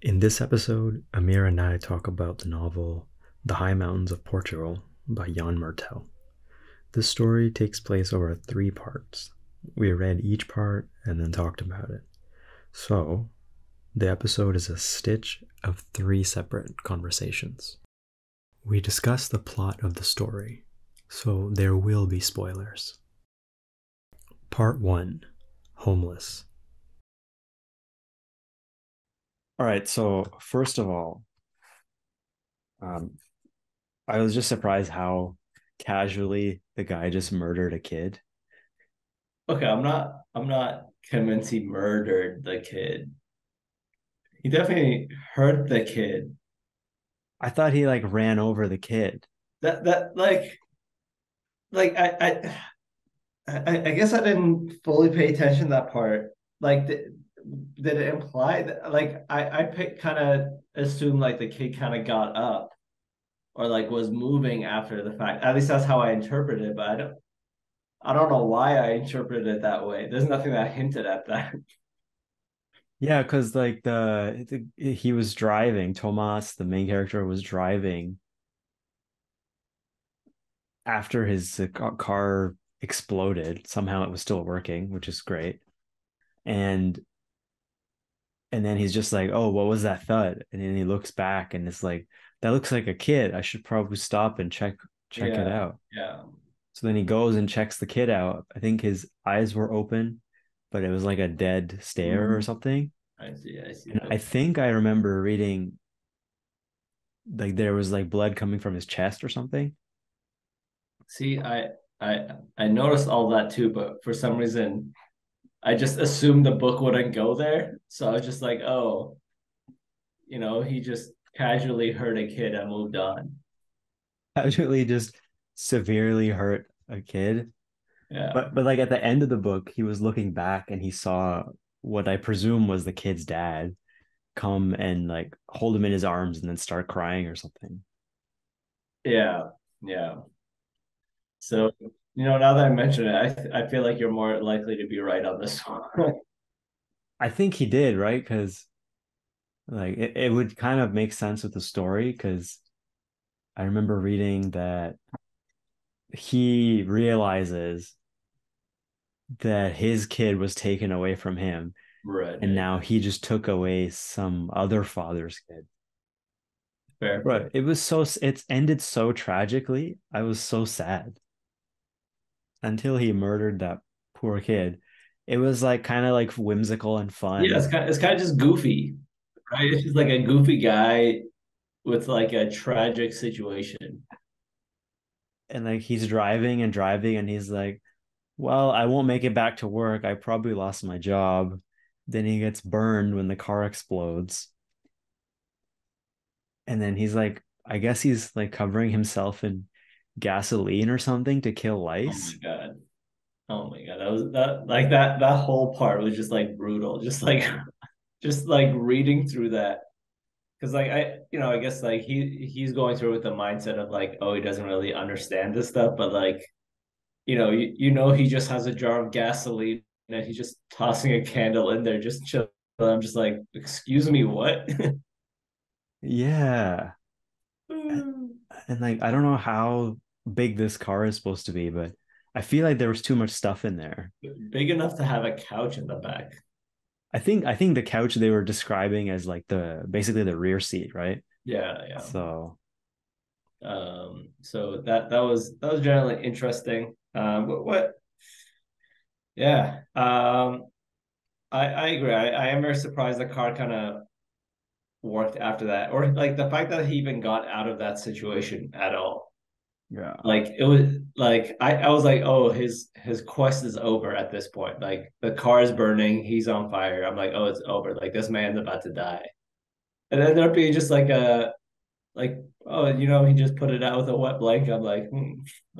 In this episode, Amir and I talk about the novel The High Mountains of Portugal by Jan Martel. This story takes place over 3 parts. We read each part and then talked about it. So, the episode is a stitch of 3 separate conversations. We discuss the plot of the story, so there will be spoilers. Part 1: Homeless. All right, so first of all, um, I was just surprised how casually the guy just murdered a kid. Okay, I'm not convinced he murdered the kid. He definitely hurt the kid. I thought he like ran over the kid. That like I guess I didn't fully pay attention to that part. Like did it imply that like I kind of assumed like the kid kind of got up or like was moving after the fact. At least that's how I interpreted it, but I don't know why I interpreted it that way. There's nothing that hinted at that. Yeah, because like he was driving. Tomas, the main character, was driving after his car exploded. Somehow it was still working, which is great. And and then he's just like, "Oh, what was that thud?" And then he looks back and it's like, "That looks like a kid. I should probably stop and check it Yeah, out." yeah. So then he goes and checks the kid out. I think his eyes were open, but it was like a dead stare or Mm, something. I see. And I think I remember reading like there was like blood coming from his chest or something. See, I noticed all that too, but for some reason I just assumed the book wouldn't go there. So I was just like, oh, he just casually hurt a kid and moved on. Actually just severely hurt a kid. Yeah. But like at the end of the book, he was looking back and he saw what I presume was the kid's dad come and like hold him in his arms and then start crying or something. Yeah. Yeah. So, now that I mention it, I feel like you're more likely to be right on this one. I think he did, right? Because like it would kind of make sense with the story because I remember reading that he realizes that his kid was taken away from him Right, and right. now he just took away some other father's kid. Fair, fair. But it's ended so tragically. I was so sad until he murdered that poor kid. It was like kind of like whimsical and Yeah, fun. it's kind of just goofy, right? It's just like a goofy guy with like a tragic situation. And like he's driving and driving and he's like, well, I won't make it back to work. I probably lost my job. Then he gets burned when the car explodes. And then he's like, I guess he's like covering himself in gasoline or something to kill Oh my lice. God. Oh my God. That was that like that whole part was just like brutal. Just like just like reading through that. Because like I guess like he's going through with the mindset of like, oh, he doesn't really understand this stuff, but like, he just has a jar of gasoline and he's just tossing a candle in there, just chill. I'm just like, excuse me, what? Yeah. And like I don't know how big this car is supposed to be, but I feel like there was too much stuff in there. Big enough to have a couch in the back. I think the couch they were describing as like the basically the rear seat, right? Yeah, yeah. So So that was generally interesting. What? Yeah. I agree. I am very surprised the car kind of worked after that, or like the fact that he even got out of that situation at all. yeah. Like it was like I was like, oh, his quest is over at this point. Like the car is burning, he's on fire. I'm like, oh, it's over. Like this man's about to die. And then there'd be just like, oh, he just put it out with a wet blanket. I'm like,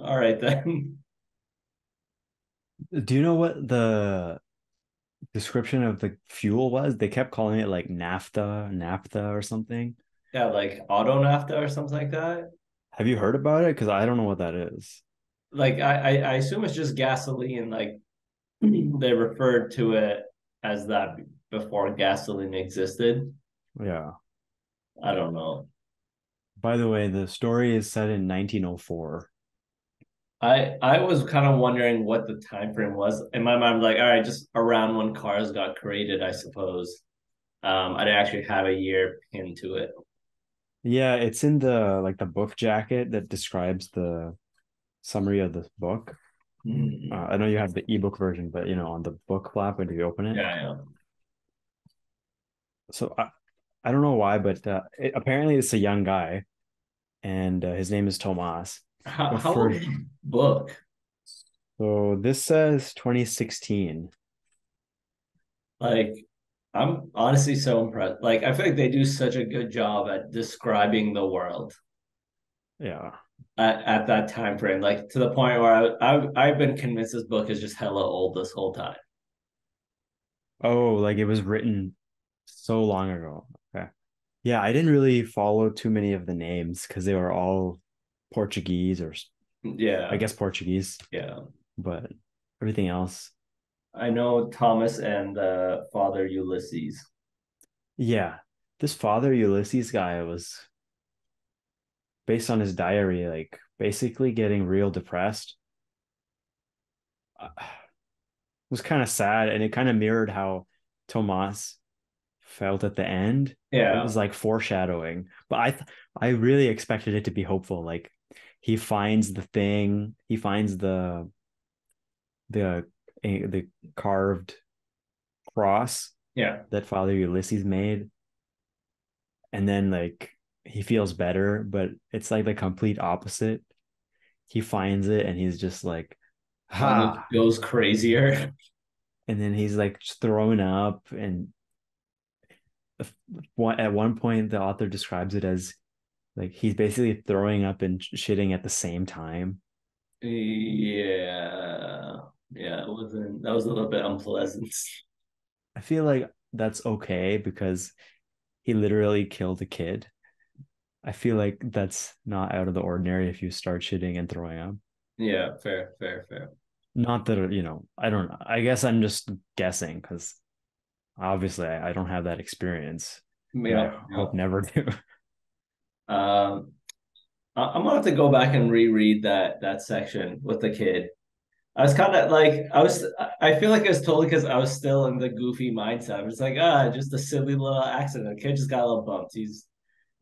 all right then. Do you know what the description of the fuel was? They kept calling it like naphtha or something. Yeah, like auto naphtha or something like that. Have you heard about it? Because I don't know what that is. Like I assume it's just gasoline. Like they referred to it as that before gasoline existed. Yeah. I don't know. By the way, the story is set in 1904. I was kind of wondering what the time frame was. In my mind, I'm like, all right, just around when cars got created, I suppose. I didn't actually have a year pinned to it. Yeah, it's in the like the book jacket that describes the summary of the book. Mm. I know you have the ebook version, but on the book flap when you open it. Yeah, yeah. So I don't know why, but apparently it's a young guy, and his name is Tomas. But How old is the book? so this says 2016. Like, I'm honestly so impressed. Like, I feel like they do such a good job at describing the world Yeah. at that time frame. Like to the point where I've been convinced this book is just hella old this whole time. Oh, like it was written so long ago. Okay. Yeah, I didn't really follow too many of the names because they were all Portuguese or I Yeah, guess Portuguese, yeah. but everything else. I know Thomas and Father Ulysses. Yeah. This Father Ulysses guy was based on his diary, like basically getting real depressed. It was kind of sad, and it kind of mirrored how Tomas felt at the end. It Yeah, was like foreshadowing, but I really expected it to be hopeful. Like he finds the thing, he finds the the carved cross yeah. that Father Ulysses made, and then like he feels better, but it's like the complete opposite. He finds it and he's just like, And ha, it goes crazier. and then he's like thrown up, and at one point the author describes it as like he's basically throwing up and shitting at the same time. Yeah, yeah. It wasn't. That was a little bit unpleasant. I feel like that's okay because he literally killed a kid. I feel like that's not out of the ordinary if you start shitting and throwing up. Yeah, fair, fair, fair. Not that, I don't, I guess I'm just guessing because obviously I don't have that experience and I Yeah, yeah. hope never to. Um, I'm gonna have to go back and reread that section with the kid. I was kind of like I feel like it was totally because I was still in the goofy mindset. I'm just like, just a silly little accident. The kid just got a little bumped. He's,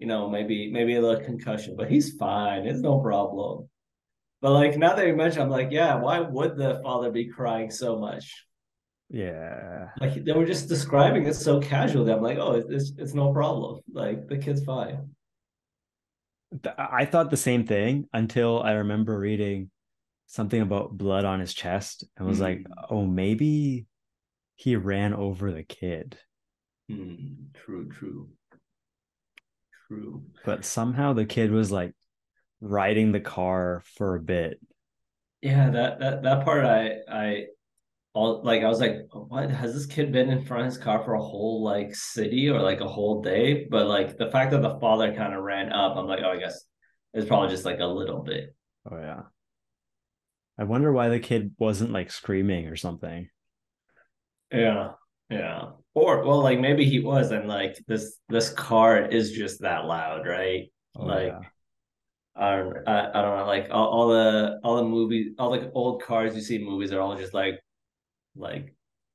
maybe a little concussion, but he's fine. It's no problem. But like now that you mention, I'm like, yeah, why would the father be crying so much? Yeah. Like they were just describing it so casually. I'm like, oh, it's no problem. Like the kid's fine. I thought the same thing until I remember reading something about blood on his chest and was like, Hmm. oh, maybe he ran over the kid. Hmm. True, true, true. But somehow the kid was like riding the car for a bit. Yeah, that part I was like, what has this kid been in front of his car for a whole like city or like a whole day? But like the fact that the father kind of ran up, I'm like, oh, I guess it's probably just like a little bit. Oh yeah. I wonder why the kid wasn't like screaming or something. Yeah, yeah. Or well, like maybe he was, and like this car is just that loud, right? Oh Like yeah. I don't know, like all the movies, all the old cars you see in movies are all just like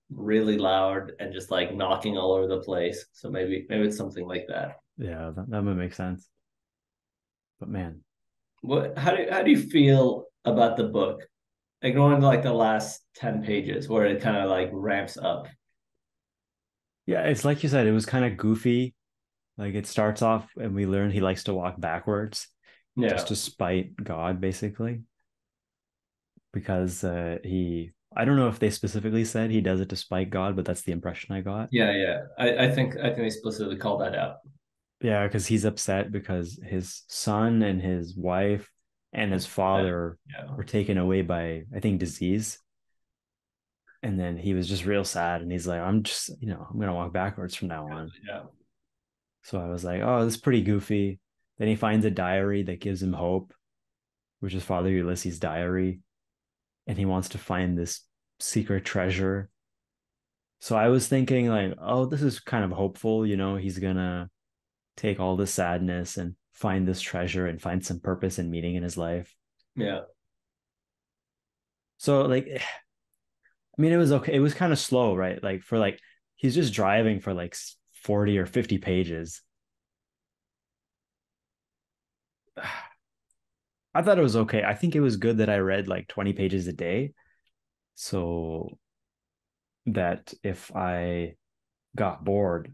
really loud and just like knocking all over the place. So maybe it's something like that. Yeah, that would make sense. But man, What how do you feel about the book? Like going to like the last 10 pages where it kind of like ramps up. yeah, it's like you said, it was kind of goofy. Like it starts off and we learn he likes to walk backwards just Yeah. to spite God, basically, because I don't know if they specifically said he does it to spite God, but that's the impression I got. Yeah, yeah. I think they explicitly called that out. Yeah, because he's upset because his son and his wife and his father Yeah. were taken away by, I think, disease. And then he was just real sad. And he's like, I'm just, I'm going to walk backwards from now on. Yeah. So I was like, oh, this is pretty goofy. Then he finds a diary that gives him hope, which is Father Ulysses' diary. And he wants to find this secret treasure. So I was thinking like, oh, this is kind of hopeful, he's gonna take all this sadness and find this treasure and find some purpose and meaning in his life. Yeah. So like, I mean, it was okay. It was kind of slow, right? Like for like he's just driving for like 40 or 50 pages. I thought it was okay. I think it was good that I read like 20 pages a day. So that if I got bored,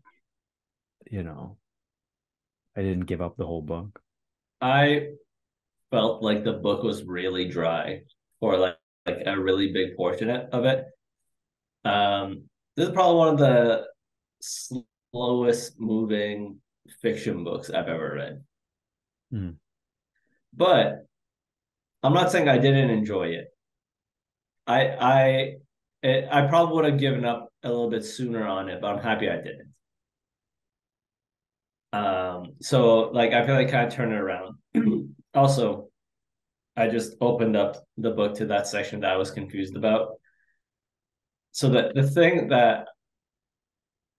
you know, I didn't give up the whole book. I felt like the book was really dry for like a really big portion of it. This is probably one of the slowest moving fiction books I've ever read. Mm. But I'm not saying I didn't enjoy it. I probably would have given up a little bit sooner on it, but I'm happy I didn't. So like I feel like I kind of turned it around. Also, I just opened up the book to that section that I was confused about. So the thing that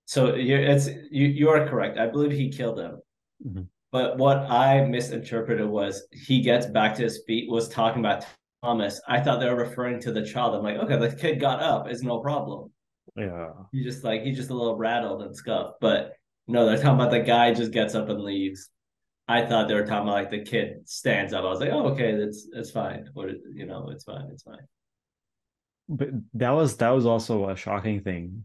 so you are correct. I believe he killed him. Mhm. But what I misinterpreted was he gets back to his feet, was talking about Thomas. I thought they were referring to the child. I'm like, okay, the kid got up, it's no problem. Yeah. He's just a little rattled and scuffed. But no, they're talking about the guy just gets up and leaves. I thought they were talking about like the kid stands up. I was like, oh, okay, that's fine. What it's fine, it's fine. But that was also a shocking thing.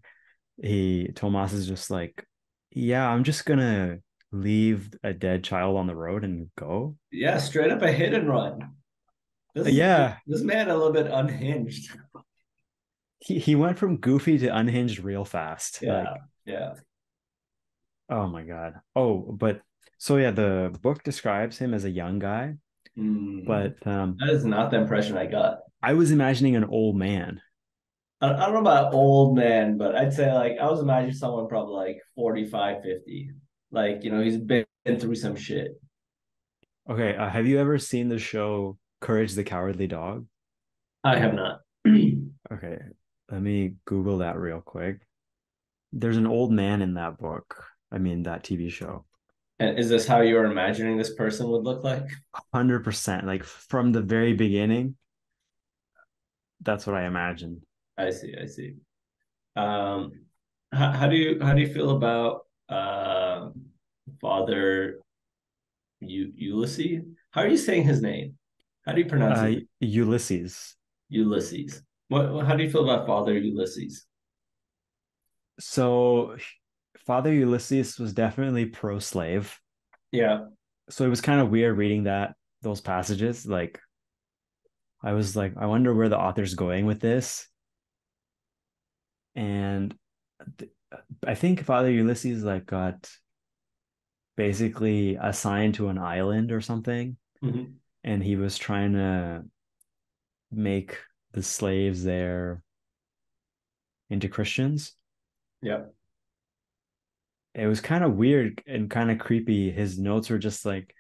Tomas is just like, yeah, I'm just gonna leave a dead child on the road and go. Yeah, straight up a hit and run. Yeah, This man a little bit unhinged. he went from goofy to unhinged real fast. Yeah, Like, yeah. oh my God. Oh, but so yeah, the book describes him as a young guy, Mm, but that is not the impression I got. I was imagining an old man. I don't know about old man, but I'd say like I was imagining someone probably like 45, 50. Like, he's been through some shit. Okay, have you ever seen the show Courage the Cowardly Dog? I have not. Okay, let me Google that real quick. There's an old man in that book. I mean, that TV show. And is this how you're imagining this person would look like? 100%. Like from the very beginning, that's what I imagined. I see, I see. Um, how do you feel about Father Ulysses? How are you saying his name? How do you pronounce it? Ulysses. Ulysses. How do you feel about Father Ulysses? So Father Ulysses was definitely pro-slave. Yeah. So it was kind of weird reading those passages. Like I was like, I wonder where the author's going with this. And th- I think Father Ulysses like got basically assigned to an island or something, Hmm. and he was trying to make the slaves there into Christians. Yeah. It was kind of weird and kind of creepy. His notes were just like,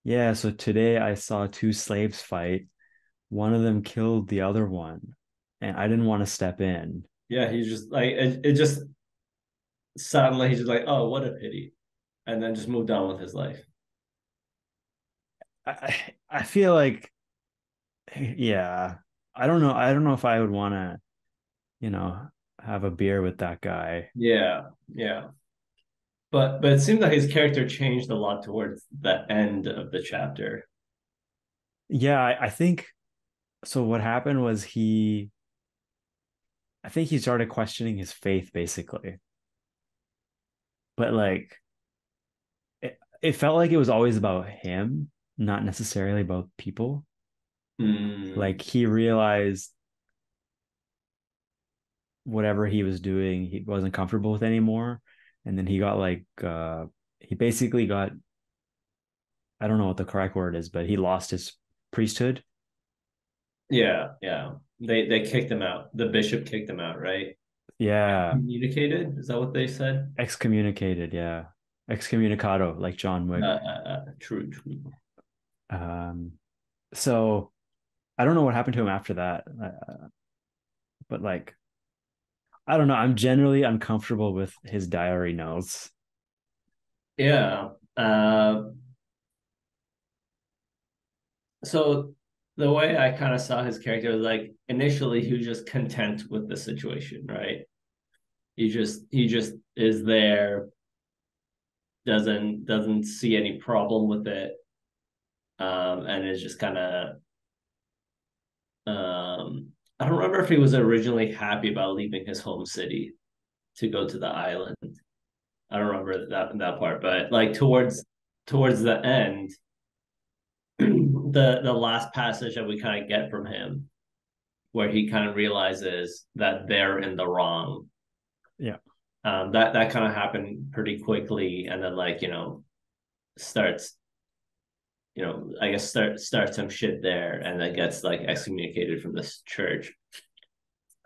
yeah, so today I saw two slaves fight. One of them killed the other one, and I didn't want to step in. Yeah, he's just like it just suddenly he's just like, oh, what a pity, and then just moved on with his life. I feel like, yeah, I don't know. I don't know if I would want to, you know, have a beer with that guy. Yeah, yeah. But it seems like his character changed a lot towards the end of the chapter. Yeah, I think so. What happened was I think he started questioning his faith basically. But like, it felt like it was always about him, not necessarily about people. Like Mm, he realized whatever he was doing, he wasn't comfortable with anymore. And then he got like, he basically got, I don't know what the correct word is, but he lost his priesthood. yeah, yeah. They kicked him out. The bishop kicked him out, right? Yeah. Communicated? Is that what they said? Excommunicated. Yeah. Excommunicado, like John Wick. True, true. Um, so I don't know what happened to him after that. But like, I don't know. I'm generally uncomfortable with his diary notes. Yeah. So the way I kind of saw his character was like initially he was just content with the situation, right? He just is there, doesn't see any problem with it, and is just kind of I don't remember if he was originally happy about leaving his home city to go to the island. I don't remember that part, but like towards the end, the last passage that we kind of get from him, where he kind of realizes that they're in the wrong. Yeah. That kind of happened pretty quickly, and then like starts I guess starts some shit there, and then gets like excommunicated from this church.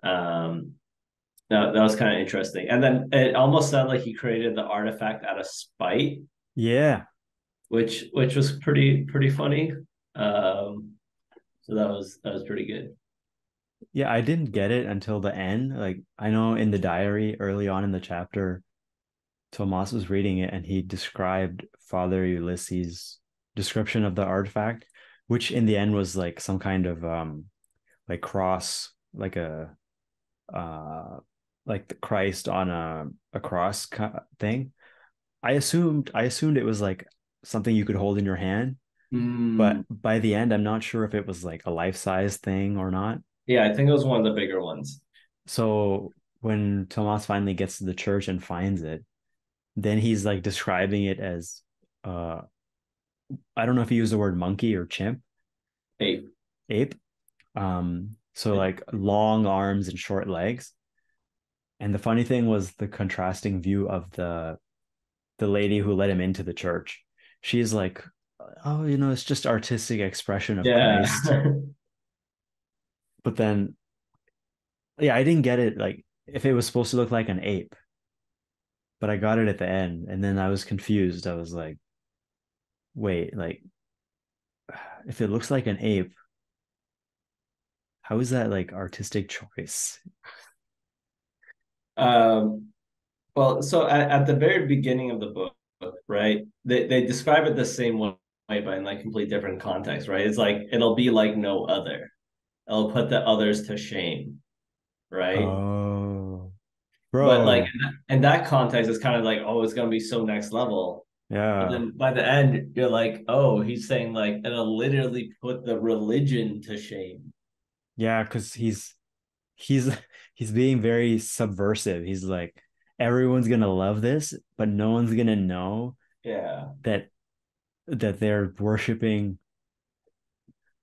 Um, that was kind of interesting, and then it almost sounded like he created the artifact out of spite, Yeah. which was pretty funny. Um, so that was pretty good. Yeah, I didn't get it until the end. Like, I know in the diary early on in the chapter, Tomas was reading it and he described Father Ulysses' description of the artifact, which in the end was like some kind of like cross, like a uh like the Christ on a cross thing. I assumed it was like something you could hold in your hand, but Mm, by the end, I'm not sure if it was like a life-size thing or not. yeah, I think it was one of the bigger ones. So when Tomas finally gets to the church and finds it, then he's like describing it as uh I don't know if he used the word monkey or chimp, Hey, ape. So like long arms and short legs. And the funny thing was the contrasting view of the lady who let him into the church. She's like, oh, it's just artistic expression of yeah. Christ. But then, yeah, I didn't get it. Like, if it was supposed to look like an ape, but I got it at the end, and then I was confused. I was like, wait, like, if it looks like an ape, how is that like artistic choice? um, well, so at the very beginning of the book, right? They describe it the same way, but in like complete different context, right? It's like it'll be like no other. It'll put the others to shame, right? Oh, But like bro. in that context, it's kind of like, oh, it's gonna be so next level. But Yeah. then by the end, you're like, oh, he's saying like it'll literally put the religion to shame. Yeah, because he's he's being very subversive. He's like, everyone's gonna love this, but no one's gonna know Yeah, that they're worshiping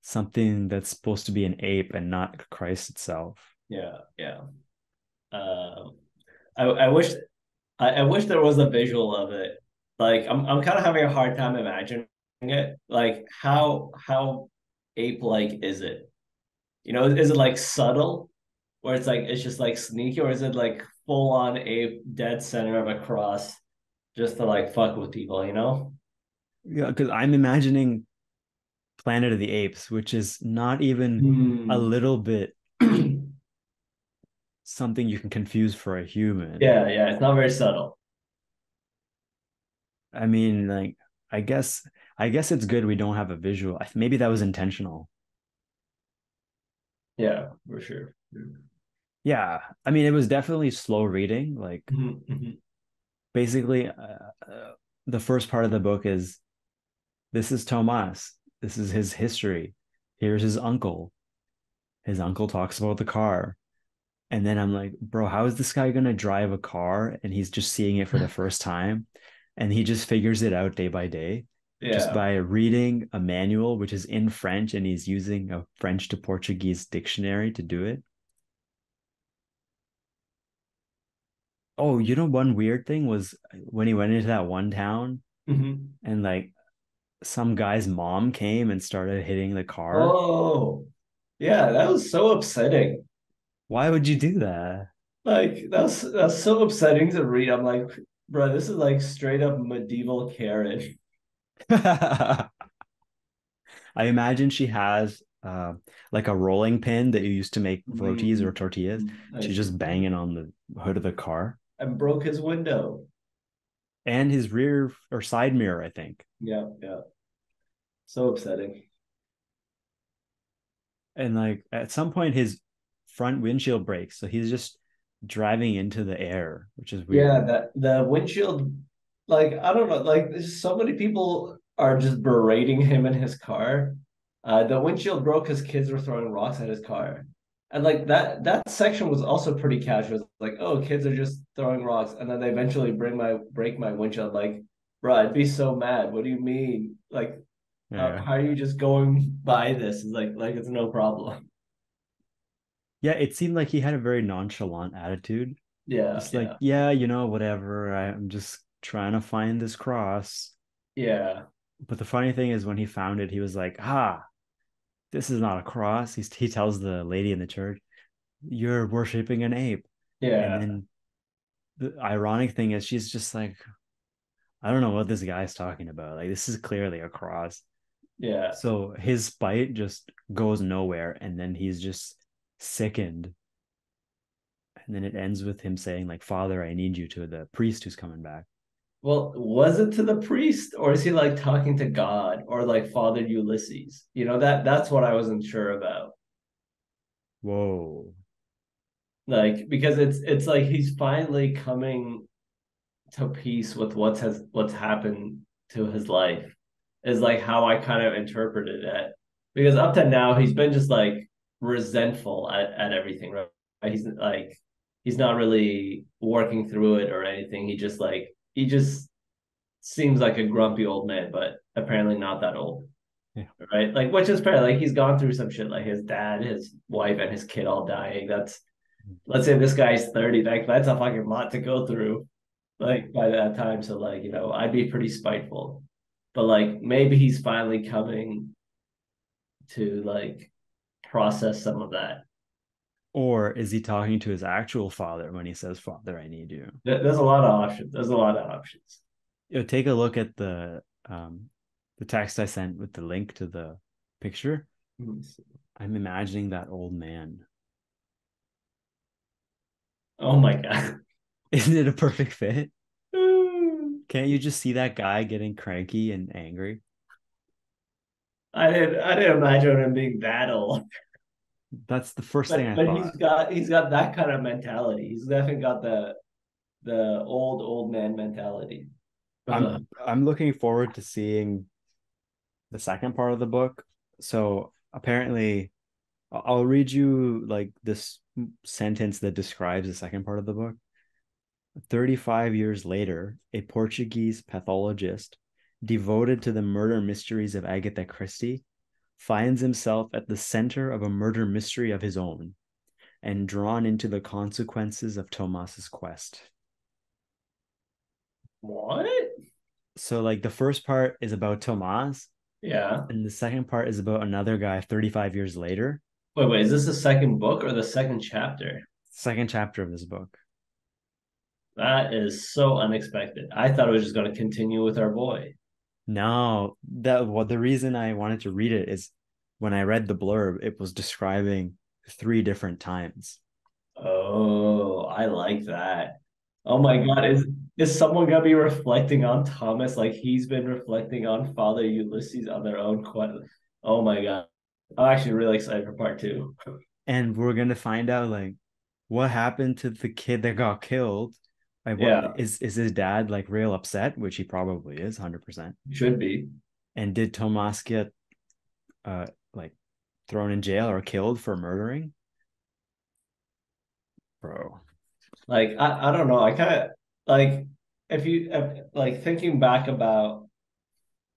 something that's supposed to be an ape and not Christ itself. yeah. Um, I wish I wish there was a visual of it. Like I'm kind of having a hard time imagining it. Like how ape like is it? Is it like subtle, where it's like it's just like sneaky, or is it like full on ape, dead center of a cross, just to like fuck with people? Yeah, because I'm imagining Planet of the Apes, which is not even a Hmm. little bit something you can confuse for a human. Yeah, it's not very subtle. I mean, like, I guess I guess it's good we don't have a visual. Maybe that was intentional. Yeah, for sure. Yeah, I mean, it was definitely slow reading. Like, Mm-hmm. basically, the first part of the book is this is Tomas. This is his history. Here's his uncle. His uncle talks about the car. And then I'm like, bro, how is this guy gonna drive a car and he's just seeing it for the first time? And he just figures it out day by day just Yeah. by reading a manual, which is in French, and he's using a French to Portuguese dictionary to do it. Oh, one weird thing was when he went into that one town Mm-hmm. and like some guy's mom came and started hitting the car. Oh, yeah, that was so upsetting. Why would you do that? Like that's so upsetting to read. I'm like, bro, this is like straight up medieval Karen. I imagine she has uh, like a rolling pin that you used to make rotis or tortillas. I She's see. just banging on the hood of the car And broke his window. and his rear or side mirror, I think. Yeah, yeah. So upsetting. And like at some point, his front windshield breaks, so he's just driving into the air, which is Yeah, weird. that the windshield, like I don't know, like there's so many people are just berating him in his car. The windshield broke because kids were throwing rocks at his car. And like that section was also pretty casual. It's like, oh, kids are just throwing rocks, and then they eventually break my windshield. Like, bro, I'd be so mad. What do you mean? Like, Yeah, how are you just going by this? It's like it's no problem. yeah. It seemed like he had a very nonchalant attitude. Yeah, Just like, yeah, yeah, whatever. I'm just trying to find this cross. yeah, But the funny thing is, when he found it, he was like, ah, this is not a cross. He tells the lady in the church, you're worshiping an ape. And yeah, then the ironic thing is, she's just like, I don't know what this guy's talking about. Like, this is clearly a cross. yeah. So his spite just goes nowhere. And then he's just sickened. And then it ends with him saying, like, Father, I need you, to the priest who's coming back. Well, was it to the priest, or is he like talking to God, or like Father Ulysses? That's what I wasn't sure about. Whoa. Like because it's like he's finally coming to peace with what's happened to his life, is like how I kind of interpreted it. Because up to now he's been just like resentful at everything, right? He's not really working through it or anything. He just seems like a grumpy old man, but apparently not that old, Yeah. right? Like, which is fair. Like, he's gone through some shit, like his dad, his wife, and his kid all dying. Let's say this guy's 30. Like, that's a fucking lot to go through, like, by that time. So, like, I'd be pretty spiteful. But, like, maybe he's finally coming to, like, process some of that. Or is he talking to his actual father when he says, Father, I need you? There's a lot of options. There's a lot of options. Take a look at the text I sent with the link to the picture. I'm imagining that old man. Oh my God. Isn't it a perfect fit? Can't you just see that guy getting cranky and angry? I didn't imagine him being that old. That's the first thing But I but thought. he's got that kind of mentality. He's definitely got the old man mentality. I'm Uh, I'm looking forward to seeing the second part of the book. So apparently, I'll read you like this sentence that describes the second part of the book. 35 years later, a Portuguese pathologist devoted to the murder mysteries of Agatha Christie finds himself at the center of a murder mystery of his own and drawn into the consequences of Tomas's quest. what? So, like, the first part is about Tomas, Yeah. and the second part is about another guy 35 years later. Wait. Is this the second book or the second chapter? Second chapter of this book. That is so unexpected. I thought it was just going to continue with our boy. No, that what the reason I wanted to read it is when I read the blurb, it was describing three different times. Oh, I like that. Oh my God, is someone gonna be reflecting on Thomas like he's been reflecting on Father Ulysses on their own quest? Oh my God, I'm actually really excited for part two. And we're gonna find out like what happened to the kid that got killed. Like what Yeah, is his dad like real upset, which he probably is 100%. should be. And did Tomas get like thrown in jail or killed for murdering? Bro. Like I don't know. I kind of like if like thinking back about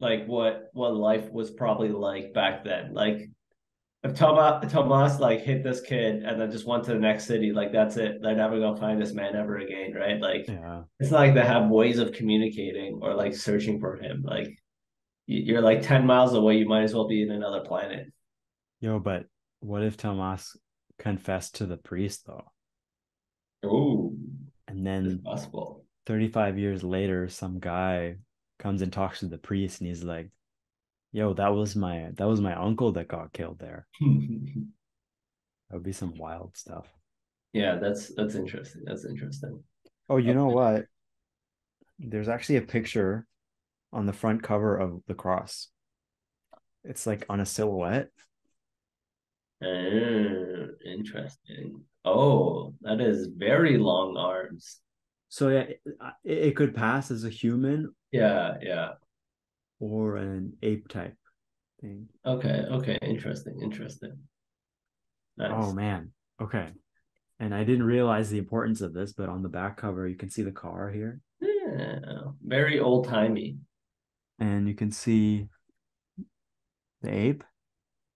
like what life was probably like back then. Like if Tomas like hit this kid and then just went to the next city, like that's it. They're never gonna find this man ever again, right? Like Yeah. it's not like they have ways of communicating or like searching for him. Like you're like 10 miles away, you might as well be in another planet. Yo, but what if Tomas confessed to the priest though? Oh, And it's then possible. 35 years later, some guy comes and talks to the priest and he's like, Yo, that was my uncle that got killed there. That would be some wild stuff. Yeah, that's interesting. That's interesting. Oh, you know Okay. what? There's actually a picture on the front cover of the cross. It's like on a silhouette. Interesting. Oh, that is very long arms. So yeah, it could pass as a human Yeah, yeah. or an ape type thing. Okay, okay. Interesting, interesting. Oh Nice. man. Okay. And I didn't realize the importance of this, but on the back cover, you can see the car here, Yeah, very old-timey. and you can see the ape.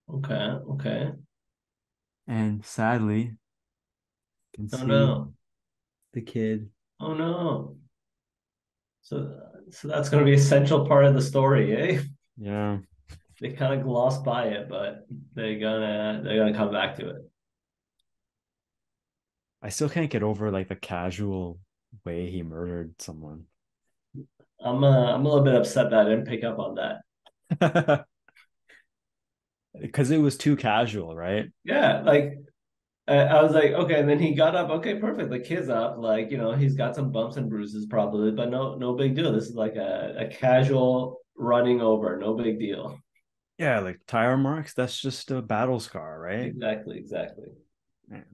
Okay, okay. And sadly, you can Oh see no. the kid. Oh no. So so that's gonna be a central part of the story, eh? Yeah. They kind of gloss by it, but they're gonna come back to it. I still can't get over like the casual way he murdered someone. I'm a little bit upset that I didn't pick up on that. Because it was too casual, right? Yeah, like I was like, okay, and then he got up. Okay, perfect. The kid's up. Like, he's got some bumps and bruises probably, but no big deal. This is like a casual running over. No big deal. Yeah, like tire marks, that's just a battle scar, right? Exactly, exactly. Man.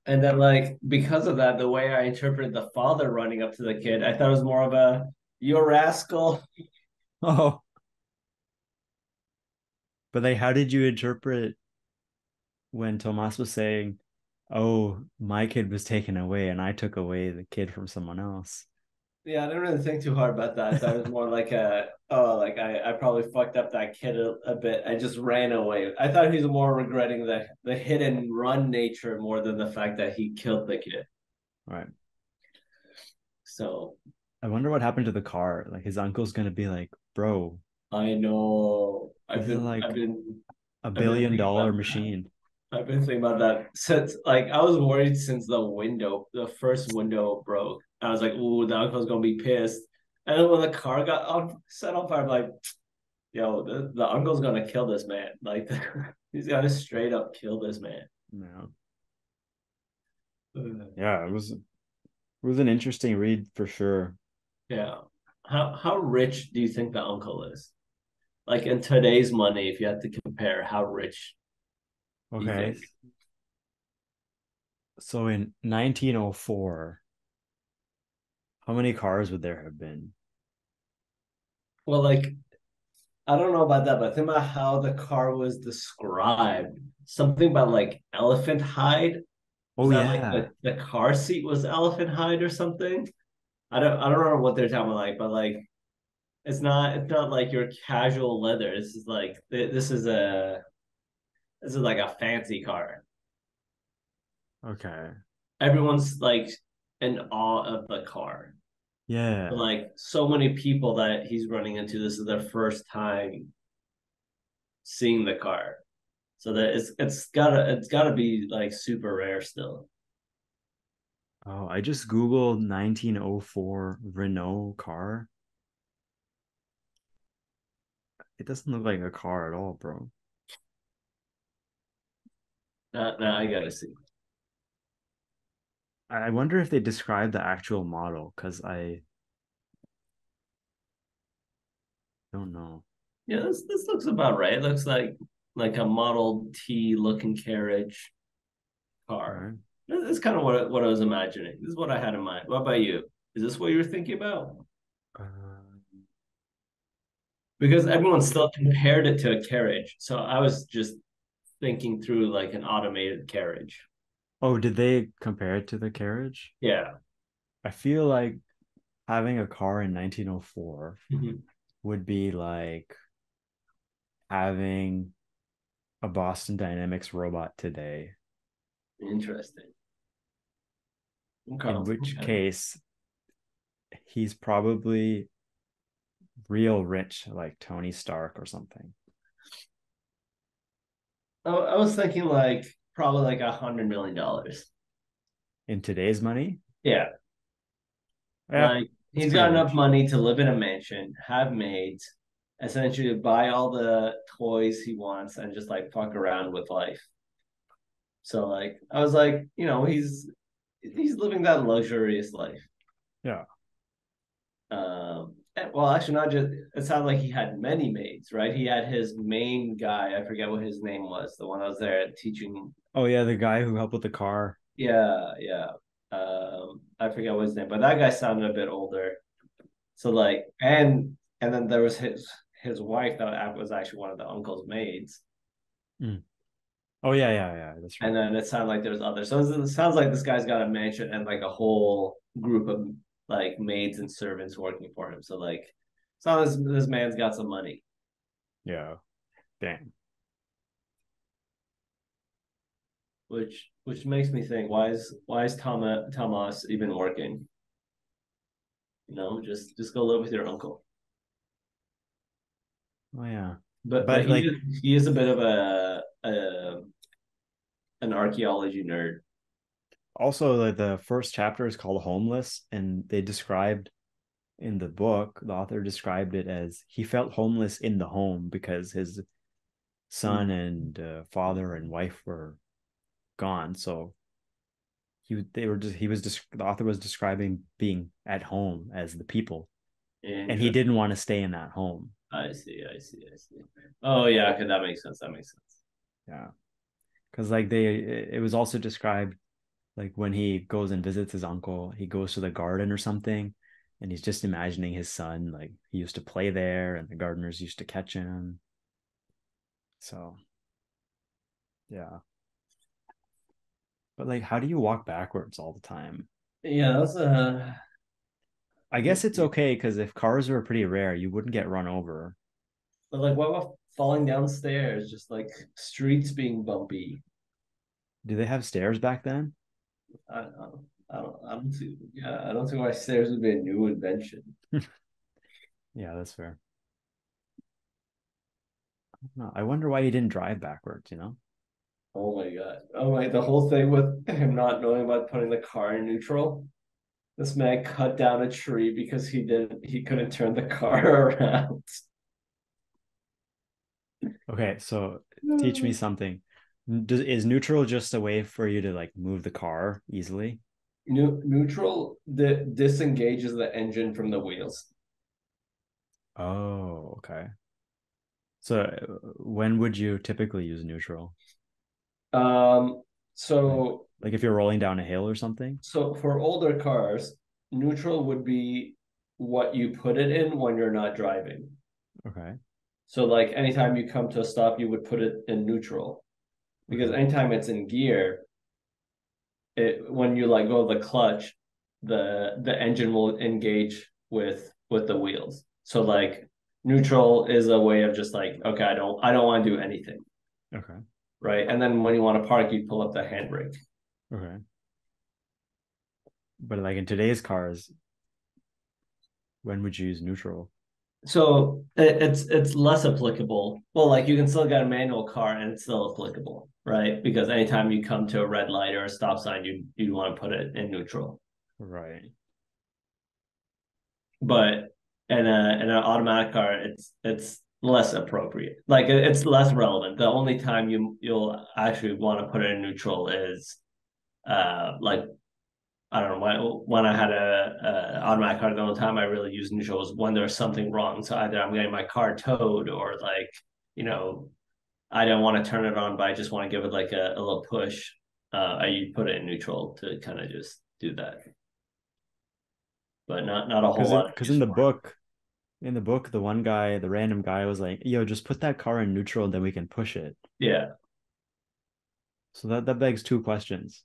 And then like because of that, the way I interpreted the father running up to the kid, I thought it was more of a you rascal. Oh, but like, how did you interpret when Tomas was saying, "Oh, my kid was taken away, and I took away the kid from someone else"? Yeah, I didn't really think too hard about that. I thought it was more like like I probably fucked up that kid a bit. I just ran away. I thought he was more regretting the hit and run nature more than the fact that he killed the kid. Right. So I wonder what happened to the car. Like his uncle's gonna be like, "Bro, I know this is like a I've been billion thinking dollar about that. machine." I've been thinking about that since like I was worried since the first window broke. I was like, ooh, the uncle's gonna be pissed. And then when the car got set on fire, I'm like, yo, the uncle's gonna kill this man. Like he's gonna straight up kill this man. No. Yeah, it was an interesting read for sure. Yeah. How rich do you think the uncle is? Like in today's money, if you had to compare, how rich do you Okay. think? So in 1904, how many cars would there have been? Well, like I don't know about that, but think about how the car was described. Something about like elephant hide. Was Oh that like yeah. the car seat was elephant hide or something? I don't remember what they're talking about, like, but like it's not like your casual leather. This is like this is like a fancy car. Okay. Everyone's like in awe of the car. Yeah. Like so many people that he's running into, this is their first time seeing the car. So that it's gotta be like super rare still. Oh, I just Googled 1904 Renault car. It doesn't look like a car at all, bro. Now I gotta see. I wonder if they describe the actual model because I don't know. Yeah, this looks about right. It looks like a Model T looking carriage All car. right. That's kind of what I was imagining. This is what I had in mind. What about you? Is this what you were thinking about? Uh, Because everyone still compared it to a carriage. So I was just thinking through like an automated carriage. oh, did they compare it to the carriage? Yeah. I feel like having a car in 1904 Mhm. would be like having a Boston Dynamics robot today, Interesting. Okay. in which Okay. case he's probably real rich, like Tony Stark or something. I was thinking like probably like $100 million. In today's money, Yeah. yeah, Like It's he's pretty got enough rich. money to live in a mansion, have maids, essentially buy all the toys he wants, and just like fuck around with life. So like, I was like, he's living that luxurious life. Yeah. Well, actually, not just. It sounded like he had many maids, right? He had his main guy. I forget what his name was. The one I was there teaching. Oh yeah, the guy who helped with the car. Yeah, yeah. I forget what his name, but that guy sounded a bit older. So like, and then there was his wife that was actually one of the uncle's maids. Mm. Oh yeah, yeah, yeah. That's And right. then it sounded like there's others. So it sounds like this guy's got a mansion and like a whole group of like maids and servants working for him. So like, so this man's got some money. Yeah. Damn. Which makes me think, why is Thomas even working? Just go live with your uncle. Oh yeah. But But like he is a bit of a an archaeology nerd. also like the first chapter is called Homeless, and they described in the book, the author described it as he felt homeless in the home because his son and father and wife were gone. So the author was describing being at home as the people, and he Interesting. didn't want to stay in that home. I see. I see. I see. Oh yeah. Okay, that makes sense. That makes sense. Yeah, because like it was also described like when he goes and visits his uncle, he goes to the garden or something, and he's just imagining his son like he used to play there, and the gardeners used to catch him. So yeah, but like, how do you walk backwards all the time? Yeah, that's I guess it's okay because if cars were pretty rare, you wouldn't get run over. but like what about falling downstairs? Just like streets being bumpy. Do they have stairs back then? I don't see. Yeah, I don't see why stairs would be a new invention. Yeah, that's fair. No, I wonder why he didn't drive backwards, you know? Oh my god. Oh my, the whole thing with him not knowing about putting the car in neutral. This man cut down a tree because he couldn't turn the car around. Okay, so teach me something. Is neutral just a way for you to like move the car easily? Neutral disengages the engine from the wheels. Oh, okay. So when would you typically use neutral? Um, Like, so like if you're rolling down a hill or something? so for older cars, neutral would be what you put it in when you're not driving. Okay. So like anytime you come to a stop, you would put it in neutral because Okay. anytime it's in gear, it when you let go of the clutch, the engine will engage with the wheels. So like neutral is a way of just like, okay, I don't want to do anything, Okay. right? And then when you want to park, you pull up the handbrake. Okay. But like in today's cars, when would you use neutral? So it's less applicable. Well, like you can still get a manual car and it's still applicable, right? Because anytime you come to a red light or a stop sign, you want to put it in neutral. Right. But in an automatic car, it's less appropriate. Like it's less relevant. The only time you'll actually want to put it in neutral is like I don't know when I had a automatic car. The only time I really used neutral was when there was something wrong. So either I'm getting my car towed or like you know I don't want to turn it on, but I just want to give it like a little push. I put it in neutral to kind of just do that, but not a whole Because lot of because use for it. in the book, the one guy, the random guy was like, "Yo, just put that car in neutral, and then we can push it." Yeah. So that begs two questions.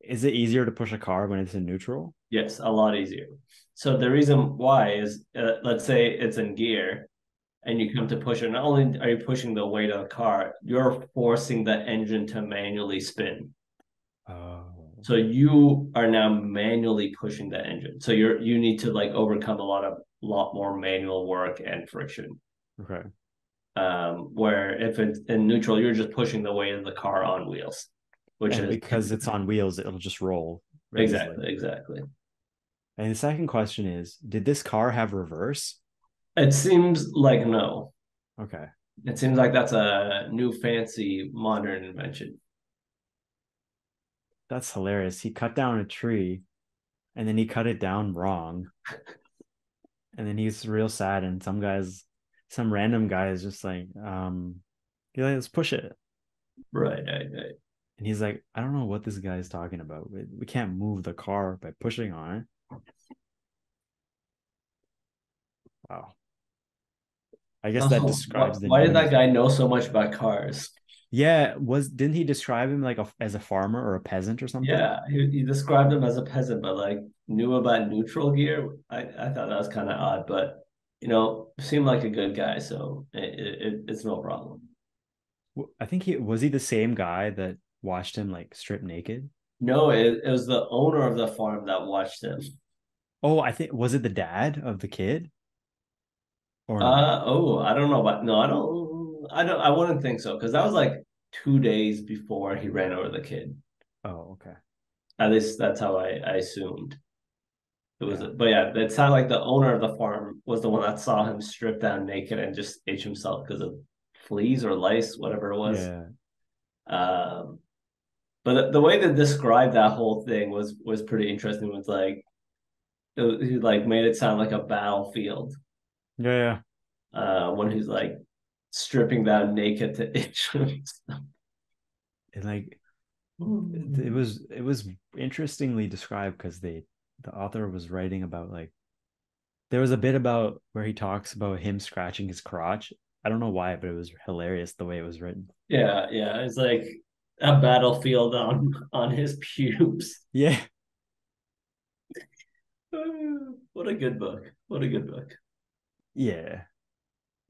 Is it easier to push a car when it's in neutral? Yes, a lot easier. So the reason why is, let's say it's in gear and you come to push it. Not only are you pushing the weight of the car, you're forcing the engine to manually spin. Oh, So you are now manually pushing the engine. So you need to like overcome a lot more manual work and friction. okay. Where if it's in neutral, you're just pushing the weight of the car on wheels, which And is because it's on wheels, it'll just roll very easily. exactly. And the second question is, did this car have reverse? It seems like no. Okay. It seems like that's a new fancy modern invention. That's hilarious. He cut down a tree and then he cut it down wrong. And then he's real sad. And some random guy is just like, yeah, let's push it. Right, right, right. And he's like, I don't know what this guy is talking about. We can't move the car by pushing on it. Wow. I guess that Also, describes the why did that news. guy know so much about cars? Yeah, didn't he describe him like as a farmer or a peasant or something? Yeah, he described him as a peasant, but like knew about neutral gear. I thought that was kind of odd, but seemed like a good guy, so it's no problem. I think he the same guy that watched him like strip naked. No, it was the owner of the farm that watched him. Oh, I think was it the dad of the kid or no? Oh, I don't know about no, I wouldn't think so because that was like 2 days before he ran over the kid. Oh, okay. At least that's how I assumed it was. Yeah. But yeah, it sounded like the owner of the farm was the one that saw him stripped down naked and just ate himself because of fleas or lice, whatever it was. Yeah. Um, but the way they described that whole thing was pretty interesting. It was like he like made it sound like a battlefield Yeah, yeah. when he's like stripping down naked to itch himself. And like it was interestingly described because the author was writing about like there was a bit about where he talks about him scratching his crotch. I don't know why, but it was hilarious the way it was written. Yeah, yeah. It's like a battlefield on his pubes. Yeah. What a good book. What a good book. Yeah.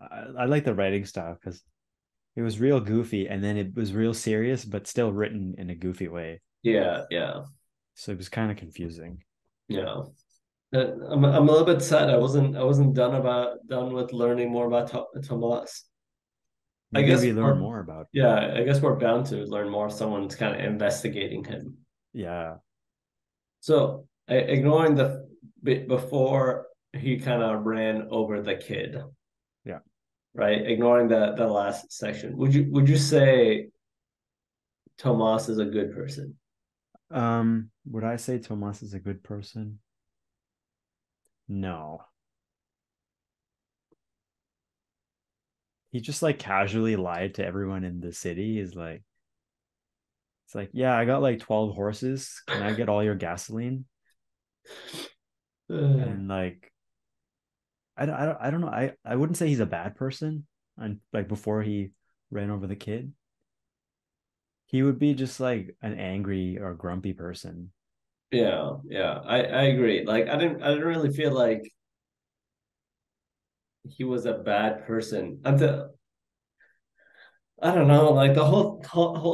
I like the writing style because it was real goofy and then it was real serious, but still written in a goofy way. Yeah, yeah, So it was kind of confusing. yeah. I'm a little bit sad. I wasn't done with learning more about Tomas. I Maybe guess we learn more about. yeah, I guess we're bound to learn more if someone's kind of investigating him. Yeah. So ignoring the bit before he kind of ran over the kid, Yeah. right? Ignoring the last section. Would you say Tomas is a good person? Would I say Tomas is a good person? No. He just like casually lied to everyone in the city. Is like it's like, yeah, I got like 12 horses. Can I get all your gasoline? Uh, And like I don't know. I wouldn't say he's a bad person. And like before he ran over the kid, he would be just like an angry or grumpy person. yeah, yeah, I agree. Like I didn't really feel like he was a bad person until I don't know. Like the whole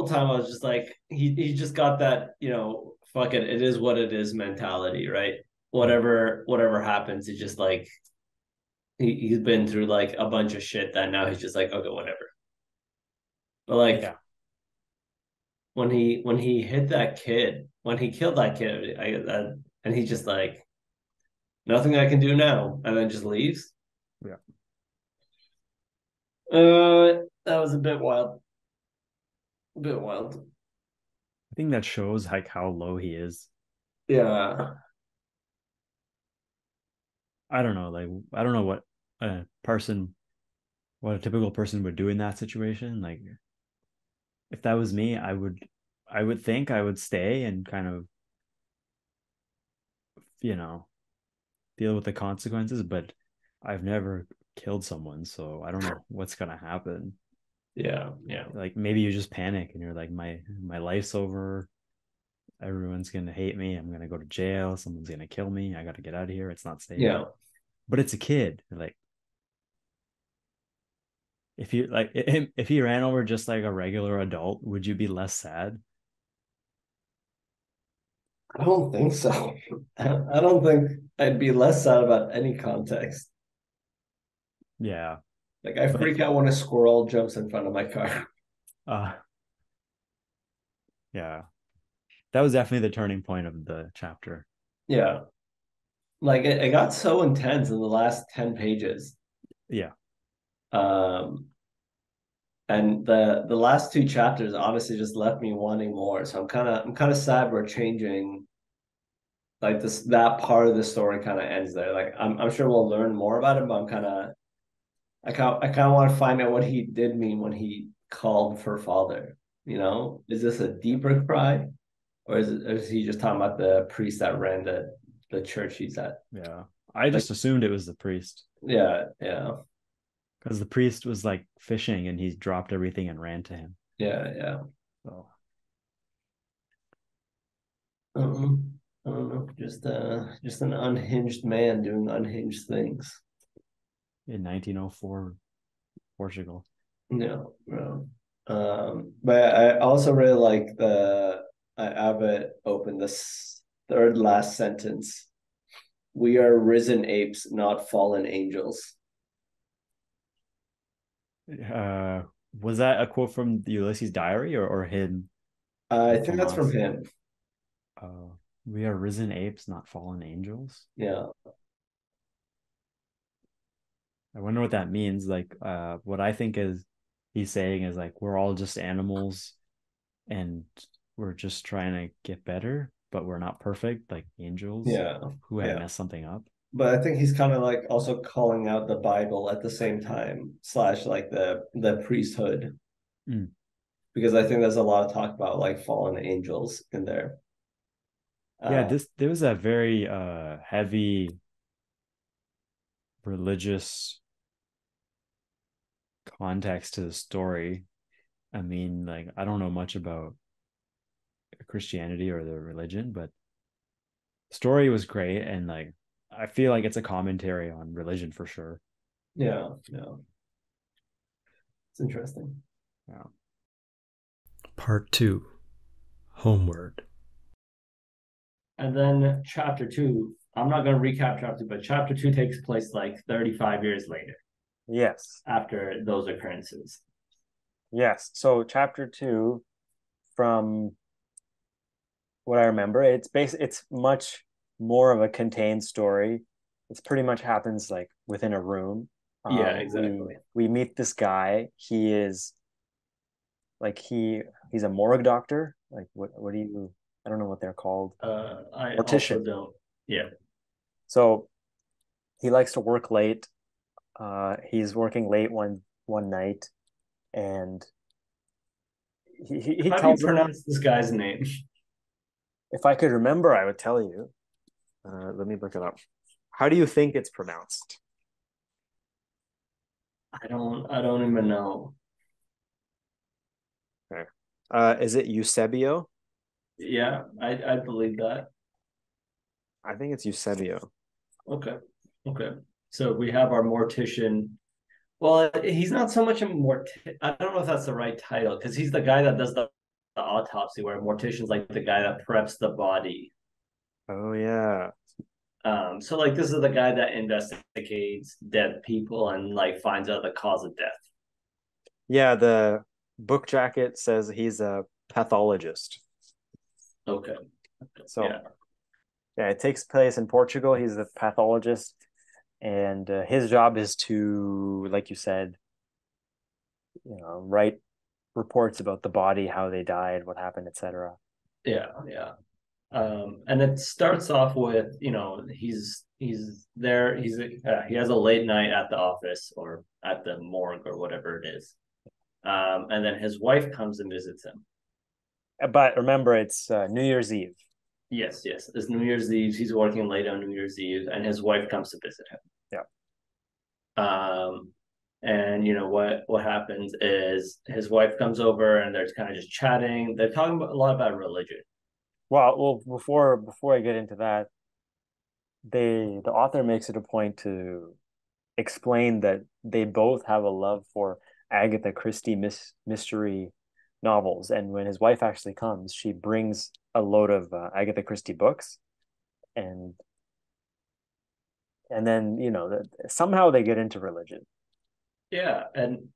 time, I was just like, he just got that, fuck it, it is what it is mentality, right? Yeah. Whatever happens, he's just like he's been through like a bunch of shit that now he's just like, okay, whatever. But like Yeah. when he hit that kid, when he killed that kid, and he's just like, nothing I can do now, and then just leaves. Yeah. That was a bit wild, a bit wild. I think that shows like how low he is. Yeah, I don't know. Like I don't know a person what a typical person would do in that situation. Like if that was me, I would think I would stay and kind of, you know, deal with the consequences, but I've never killed someone, so I don't know what's gonna happen. yeah, yeah. Like maybe you just panic and you're like, my life's over. Everyone's gonna hate me. I'm gonna go to jail. Someone's gonna kill me. I gotta get out of here. It's not safe. Yeah, But it's a kid. Like if he ran over just like a regular adult, would you be less sad? I don't think so. I don't think I'd be less sad about any context. Yeah. Like I But freak out when a squirrel jumps in front of my car. uh yeah. That was definitely the turning point of the chapter. Yeah. like it got so intense in the last 10 pages. Yeah. Um, and the last two chapters honestly just left me wanting more. So I'm kind of sad we're changing like this that part of the story kind of ends there. Like I'm sure we'll learn more about it, but I kind of want to find out what he did mean when he called for father. You know, is this a deeper cry, or is he just talking about the priest that ran the church he's at? Yeah. I Like, just assumed it was the priest yeah, yeah, because the priest was like fishing and he dropped everything and ran to him. yeah, yeah. So I don't know. Just an unhinged man doing unhinged things. in 1904, Portugal. No, no. But I also really like I have it open this third last sentence. We are risen apes, not fallen angels. Uh, was that a quote from the Ulysses diary or him I like think from that's from us? him. We are risen apes, not fallen angels. Yeah, I wonder what that means. Like, what I think is he's saying is like we're all just animals and we're just trying to get better, but we're not perfect like angels yeah, who have yeah. messed something up. But I think he's kind of like also calling out the Bible at the same time, slash like the priesthood, Mm. because I think there's a lot of talk about like fallen angels in there. Yeah, Uh, this there was a very heavy religious context to the story. I mean, like I don't know much about Christianity or the religion, but the story was great and like I feel like it's a commentary on religion for sure. yeah, yeah, it's interesting. Yeah. Part 2, Homeward. And then chapter two, I'm not going to recap chapter two, but chapter two takes place like 35 years later Yes. after those occurrences. Yes. So chapter two, from what I remember, it's much more of a contained story. It's pretty much happens like within a room. Yeah, We exactly. we meet this guy. He is like he's a morgue doctor. Like what do you I don't know what they're called. I also Mortician. don't. Yeah. So he likes to work late. He's working late one night, and he How do you tells pronounce this guy's name? if I could remember, I would tell you. Let me look it up. How do you think it's pronounced? I don't even know. Okay. Is it Eusebio? Yeah, I believe that. I think it's Eusebio. Okay. Okay. So we have our mortician. Well, he's not so much a mort. I don't know if that's the right title because he's the guy that does the autopsy, where a mortician's like the guy that preps the body. Oh yeah. So like this is the guy that investigates dead people and like finds out the cause of death. Yeah, the book jacket says he's a pathologist. Okay. So Yeah. yeah, it takes place in Portugal. He's a pathologist, and his job is to, like you said, write reports about the body, how they died, what happened, etc. Yeah. Yeah. And it starts off with, he's there, he has a late night at the office or at the morgue or whatever it is. And then his wife comes and visits him. But remember, it's New Year's Eve. Yes, yes. It's New Year's Eve. He's working late on New Year's Eve, and his wife comes to visit him. Yeah. And what happens is his wife comes over, and they're kind of just chatting. They're talking a lot about religion. Well, before I get into that, the author makes it a point to explain that they both have a love for Agatha Christie mystery novels, and when his wife actually comes, she brings a load of Agatha Christie books, and then somehow they get into religion. Yeah, and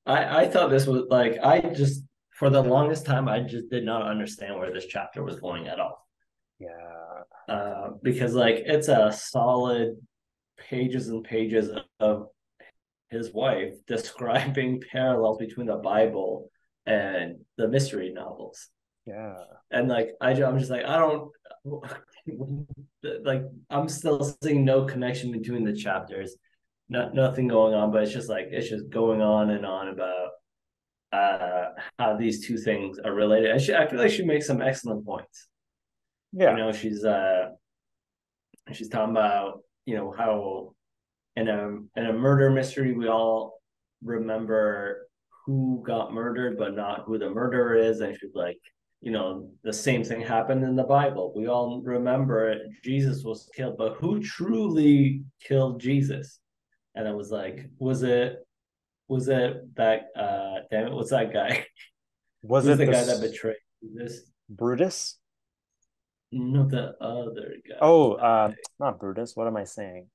I thought this was like I just for the longest time I just did not understand where this chapter was going at all. Yeah. Because like it's a solid pages and pages of his wife describing parallels between the Bible and the mystery novels. Yeah. And like I'm just like I don't like I'm still seeing no connection between the chapters, nothing going on, but it's just going on and on about how these two things are related. I feel like she makes some excellent points. You Yeah. know, she's talking about how in a murder mystery we all remember who got murdered but not who the murderer is, and she's like, the same thing happened in the Bible. We all remember it. Jesus was killed, but who truly killed Jesus? And I was like, was it that damn it, what's that guy? Was Who's it the guy that this betrayed Jesus? Brutus? Not the other Oh, guy. not Brutus. What am I saying?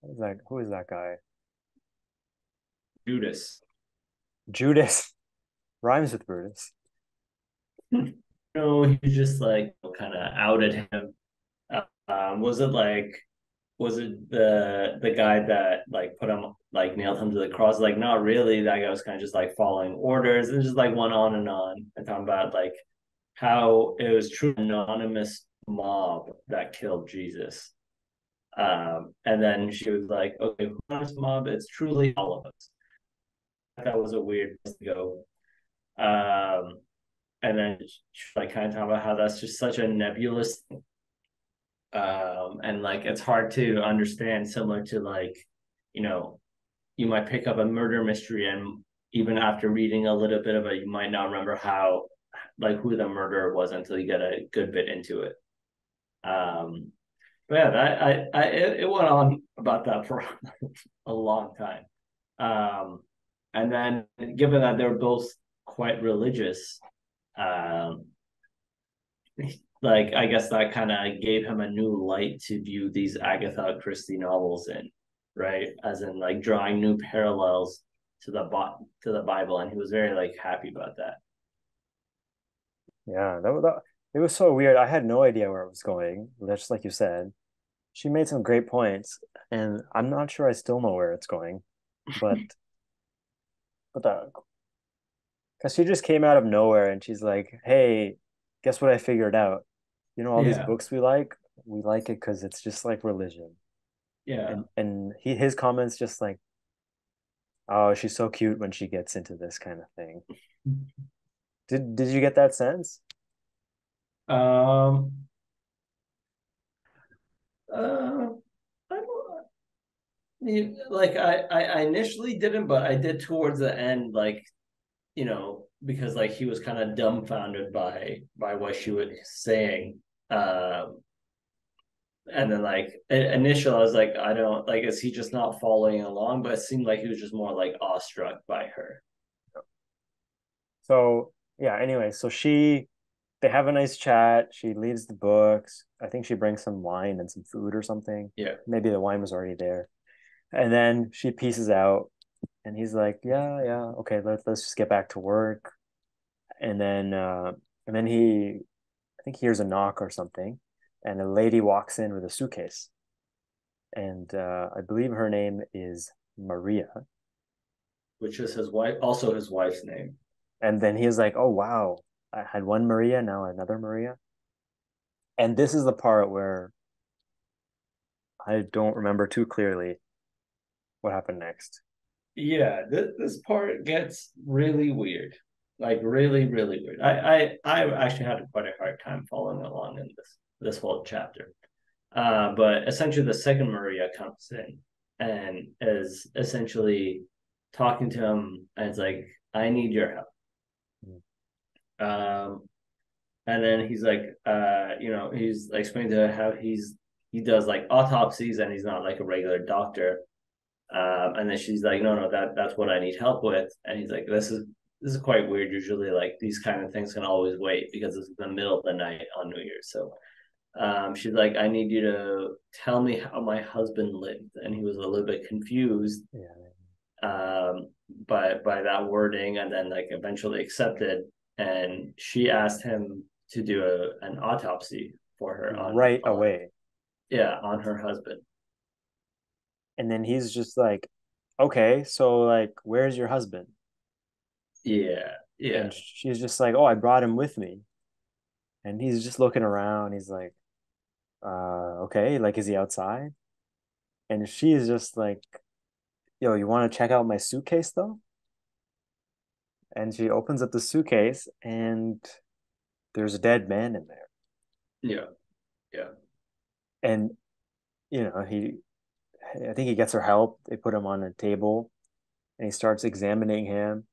What is that? Who is that guy? Judas. Judas. Rhymes with Brutus. No, he just like kind of outed him. Was it the guy that like put him like nailed him to the cross? Like not really. That guy was kind of just like following orders and just like went on and talking about like how it was true anonymous mob that killed Jesus. And then she was like, okay, anonymous mob, it's truly all of us. That was a weird place to go. And then she like kind of talking about how that's just such a nebulous thing. And like it's hard to understand, similar to like, you know, you might pick up a murder mystery and even after reading a little bit of it, you might not remember how like who the murderer was until you get a good bit into it. Um, but yeah, it went on about that for a long time. Um, and then given that they're both quite religious, um, like I guess that kind of gave him a new light to view these Agatha Christie novels in, right? As in like drawing new parallels to the Bible, and he was very like happy about that. Yeah, it was so weird. I had no idea where it was going. Just like you said, she made some great points, and I'm not sure I still know where it's going, but the because she just came out of nowhere and she's like, "Hey, guess what I figured out? You know all these Yeah, books we like? We like it because it's just like religion." yeah. And his comments just like, "Oh, she's so cute when she gets into this kind of thing." Did you get that sense? Um, uh, I don't like I initially didn't, but I did towards the end, like because like he was kind of dumbfounded by what she was saying. Um, and then like initially I was like, I don't like, is he just not following along? But it seemed like he was just more like awestruck by her. So yeah, anyway, they have a nice chat. She leaves the books. I think she brings some wine and some food or something. Yeah. Maybe the wine was already there. And then she pieces out and he's like, "Yeah, yeah, okay, let's just get back to work." And then he I think he hears a knock or something, and a lady walks in with a suitcase. And I believe her name is Maria. Which is his wife, also his wife's name. And then he's like, "Oh wow, I had one Maria, now another Maria." And this is the part where I don't remember too clearly what happened next. Yeah, this part gets really weird, like really, really weird. I actually had quite a hard time following along in this whole chapter. But essentially, the second Maria comes in and is essentially talking to him, and it's like, "I need your help." Um, and then he's like, he's like explaining to her how he does like autopsies, and he's not like a regular doctor. And then she's like, "No, no, that's what I need help with." And he's like, "This is quite weird. Usually, like these kind of things can always wait because it's the middle of the night on New Year's." So she's like, "I need you to tell me how my husband lived," and he was a little bit confused Yeah. by that wording, and then like eventually accepted. And she asked him to do an autopsy for her right away. on her husband. And then he's just like, okay, so like, where's your husband? Yeah, yeah, And she's just like, oh, I brought him with me. And he's just looking around. He's like, okay, like, is he outside? And she's just like, yo, you want to check out my suitcase though? And she opens up the suitcase and there's a dead man in there. yeah, yeah, And, I think he gets her help. They put him on a table and he starts examining him.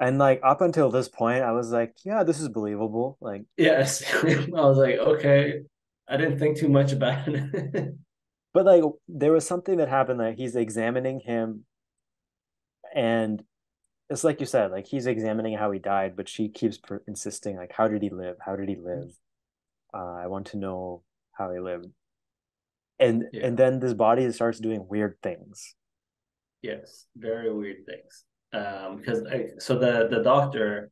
And like up until this point, I was like, yeah, this is believable. Like, yes. I was like, okay, I didn't think too much about it. but like there was something that happened, like he's examining him and it's like you said, like he's examining how he died, but she keeps insisting, like, how did he live? How did he live? I want to know how he lived. And Yeah. and then this body starts doing weird things. Yes, very weird things. Because so the doctor,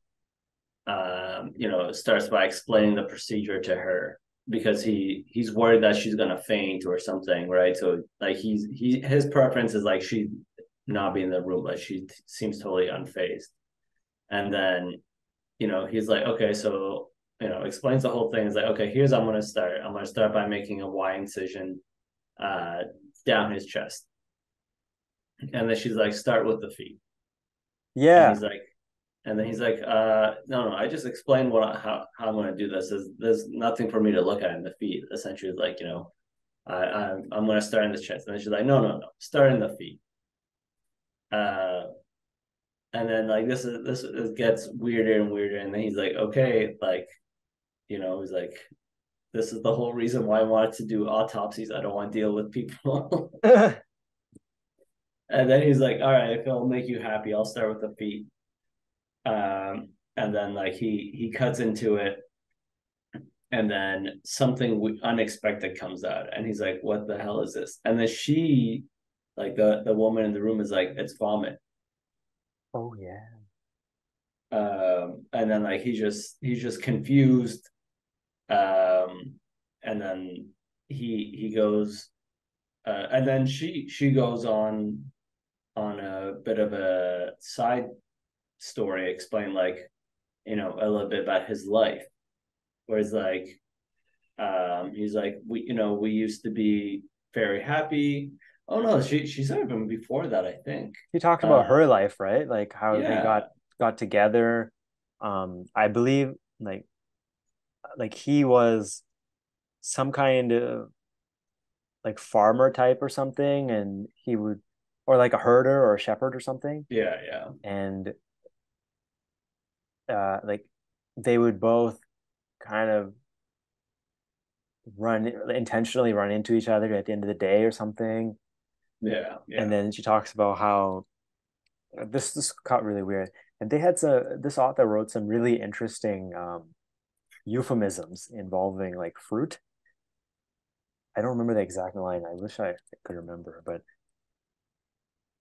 starts by explaining the procedure to her because he's worried that she's gonna faint or something, right? So like his preference is like she not be in the room, but she seems totally unfazed. And then, he's like, okay, so explains the whole thing. Is like, okay, here's how I'm gonna start. I'm gonna start by making a Y incision uh down his chest. And then she's like, start with the feet. And Yeah. he's like, and then he's like, no, I just explained how I'm gonna do this. There's nothing for me to look at in the feet. Essentially, like, I'm gonna start in the chest. And then she's like, no, start in the feet. And then like this gets weirder and weirder. And then he's like, okay, like, he's like, this is the whole reason why I wanted to do autopsies. I don't want to deal with people. And then he's like, all right, if it'll make you happy, I'll start with the feet. And then like he cuts into it, and then something unexpected comes out, and he's like, what the hell is this? And then she, like the woman in the room, is like, it's vomit. Oh yeah. And then like he's just confused. And then he goes, and then she goes on a bit of a side story, explain like, a little bit about his life, whereas like, he's like, we used to be very happy. Oh no, she said even before that, I think. He talked about her life, right? Like how they Yeah, got together. I believe like he was some kind of like farmer type or something, and he would, or like a herder or a shepherd or something. yeah. And like they would both kind of intentionally run into each other at the end of the day or something. Yeah. And then she talks about how this got really weird. And this author wrote some really interesting euphemisms involving like fruit. I don't remember the exact line. I wish I could remember, but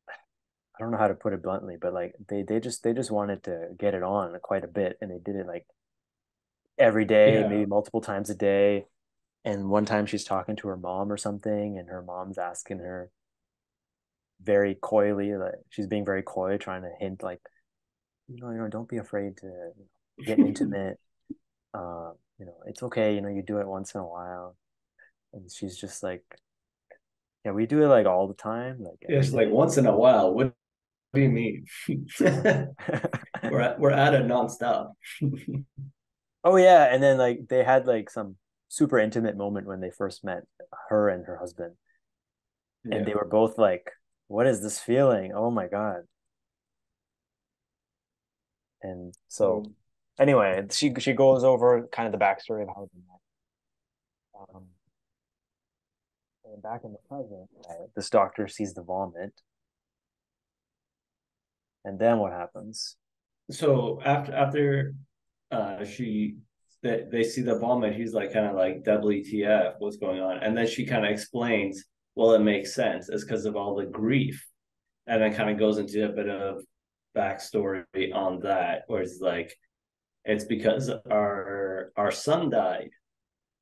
I don't know how to put it bluntly. But like they just wanted to get it on quite a bit, and they did it like every day, Yeah. maybe multiple times a day. And one time she's talking to her mom or something, and her mom's asking her very coyly, like she's being very coy, trying to hint like, don't be afraid to get intimate. It's okay, you do it once in a while. And she's just like, yeah, we do it like all the time, like Yeah, every she's like, day. once in a while. What do you mean? we're at it nonstop. Oh yeah, and then like they had like some super intimate moment when they first met, her and her husband, and Yeah. they were both like, what is this feeling? Oh my God. And so So anyway, she goes over kind of the backstory of how they met. And back in the present, this doctor sees the vomit, and then what happens? so after she they see the vomit, he's like kind of like WTF, what's going on? And then she kind of explains, well, it makes sense. It's because of all the grief. And then kind of goes into a bit of backstory on that, where it's like, it's because our son died.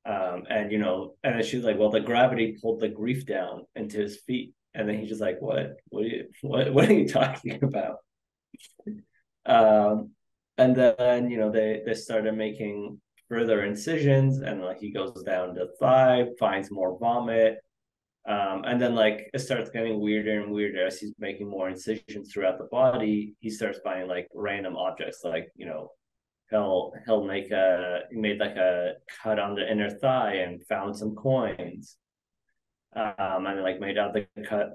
And and then she's like, well, the gravity pulled the grief down into his feet. And then he's just like, what are you talking about? Um, and then they started making further incisions, and like he goes down the thigh, finds more vomit. And then like it starts getting weirder and weirder as he's making more incisions throughout the body. He starts finding like random objects, like he'll made like a cut on the inner thigh and found some coins. And like made out the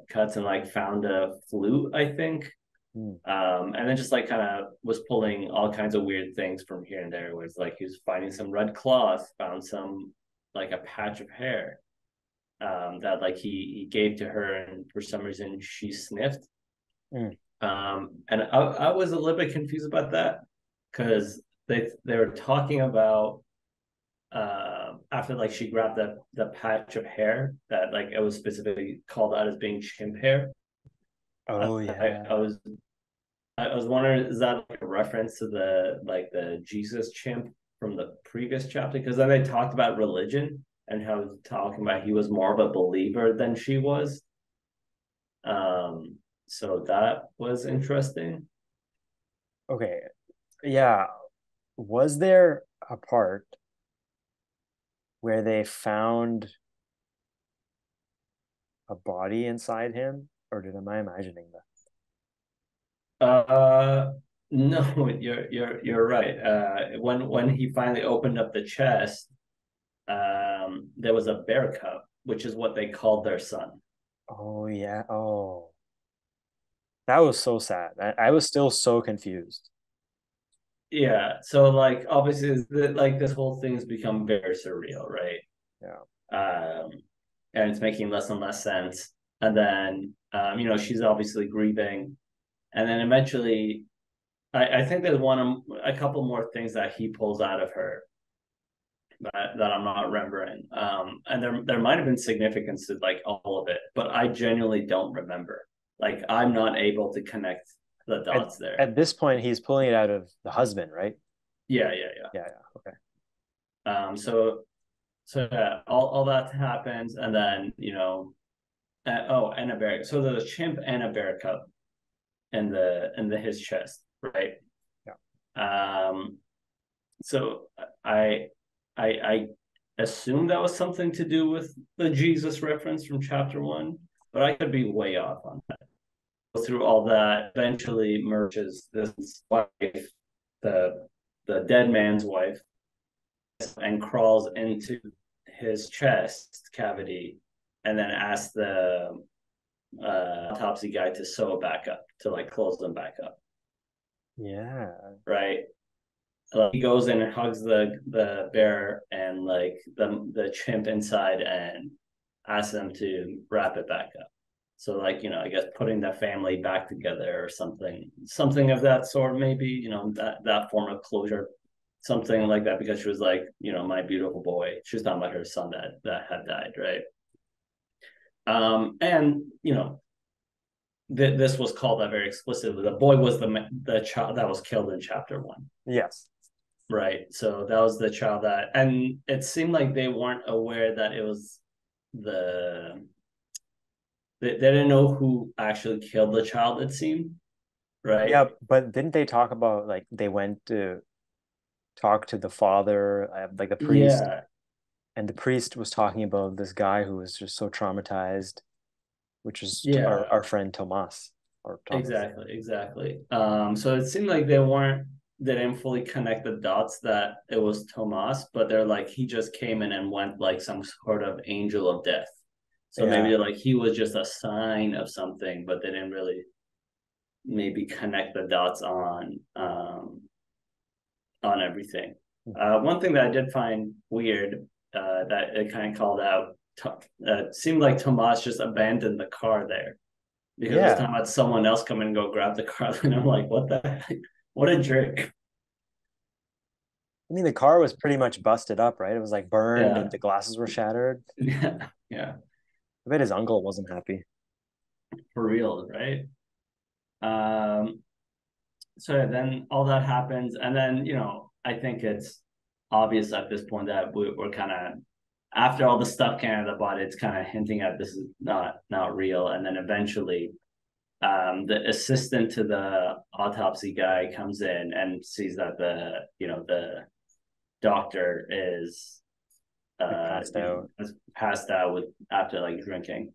cuts and like found a flute, I think. And then just like kind of was pulling all kinds of weird things from here and there. Where it's like he was finding some red cloth, found some like a patch of hair that like he gave to her, and for some reason she sniffed. And I was a little bit confused about that because they were talking about after like she grabbed the patch of hair that like it was specifically called out as being chimp hair. Oh yeah. I was wondering, is that like a reference to the Jesus chimp from the previous chapter? Because then they talked about religion and how he was talking about he was more of a believer than she was. So that was interesting. Okay. Yeah. Was there a part where they found a body inside him, or am I imagining that? No, you're right. When he finally opened up the chest, there was a bear cub, which is what they called their son. Oh yeah. Oh, that was so sad. I was still so confused. Yeah, so like obviously like this whole thing's become very surreal, right? Yeah. And it's making less and less sense. And then she's obviously grieving, and then eventually, I think there's a couple more things that he pulls out of her that I'm not remembering. And there might have been significance to like all of it, but I genuinely don't remember. Like I'm not able to connect the At, dots there. at this point, he's pulling it out of the husband, right? Yeah. Yeah. Okay. So yeah, all that happens, and then and a bear. So there's a chimp and a bear cub in the his chest, right? Yeah. So I assume that was something to do with the Jesus reference from chapter 1, but I could be way off on that. Go through all that, eventually merges this wife, the dead man's wife, and crawls into his chest cavity, and then asks the autopsy guy to sew it back up, to like close them back up. Yeah. Right. He goes in and hugs the bear and like the chimp inside and asks them to wrap it back up. So like I guess putting the family back together or something of that sort, maybe that form of closure, something like that, because she was like my beautiful boy. She was talking about her son that had died, right? And this was called that very explicitly. The boy was the child that was killed in chapter 1. Yes. Right. So that was the child and it seemed like they weren't aware that it was they didn't know who actually killed the child, it seemed. Right. Yeah, but didn't they talk about like they went to talk to the father, like the priest, Yeah. and the priest was talking about this guy who was just so traumatized, which is Yeah. our friend Tomas or Thomas. Exactly. So it seemed like they didn't fully connect the dots that it was Tomas, but they're like he just came in and went like some sort of angel of death. So maybe Yeah. like he was just a sign of something, but they didn't really maybe connect the dots on everything. One thing that I did find weird that it kind of called out, seemed like Tomas just abandoned the car there because it was Yeah. talking about someone else coming and go grab the car, and I'm like, what the heck? What a jerk. I mean, the car was pretty much busted up, right? It was like burned Yeah. and the glasses were shattered. Yeah. I bet his uncle wasn't happy. For real, right? So then all that happens, and then I think it's obvious at this point that we're kind of, after all the stuff came out of the body, it's kind of hinting at this is not real. And then eventually, the assistant to the autopsy guy comes in and sees that the doctor is passed out. passed out with after like drinking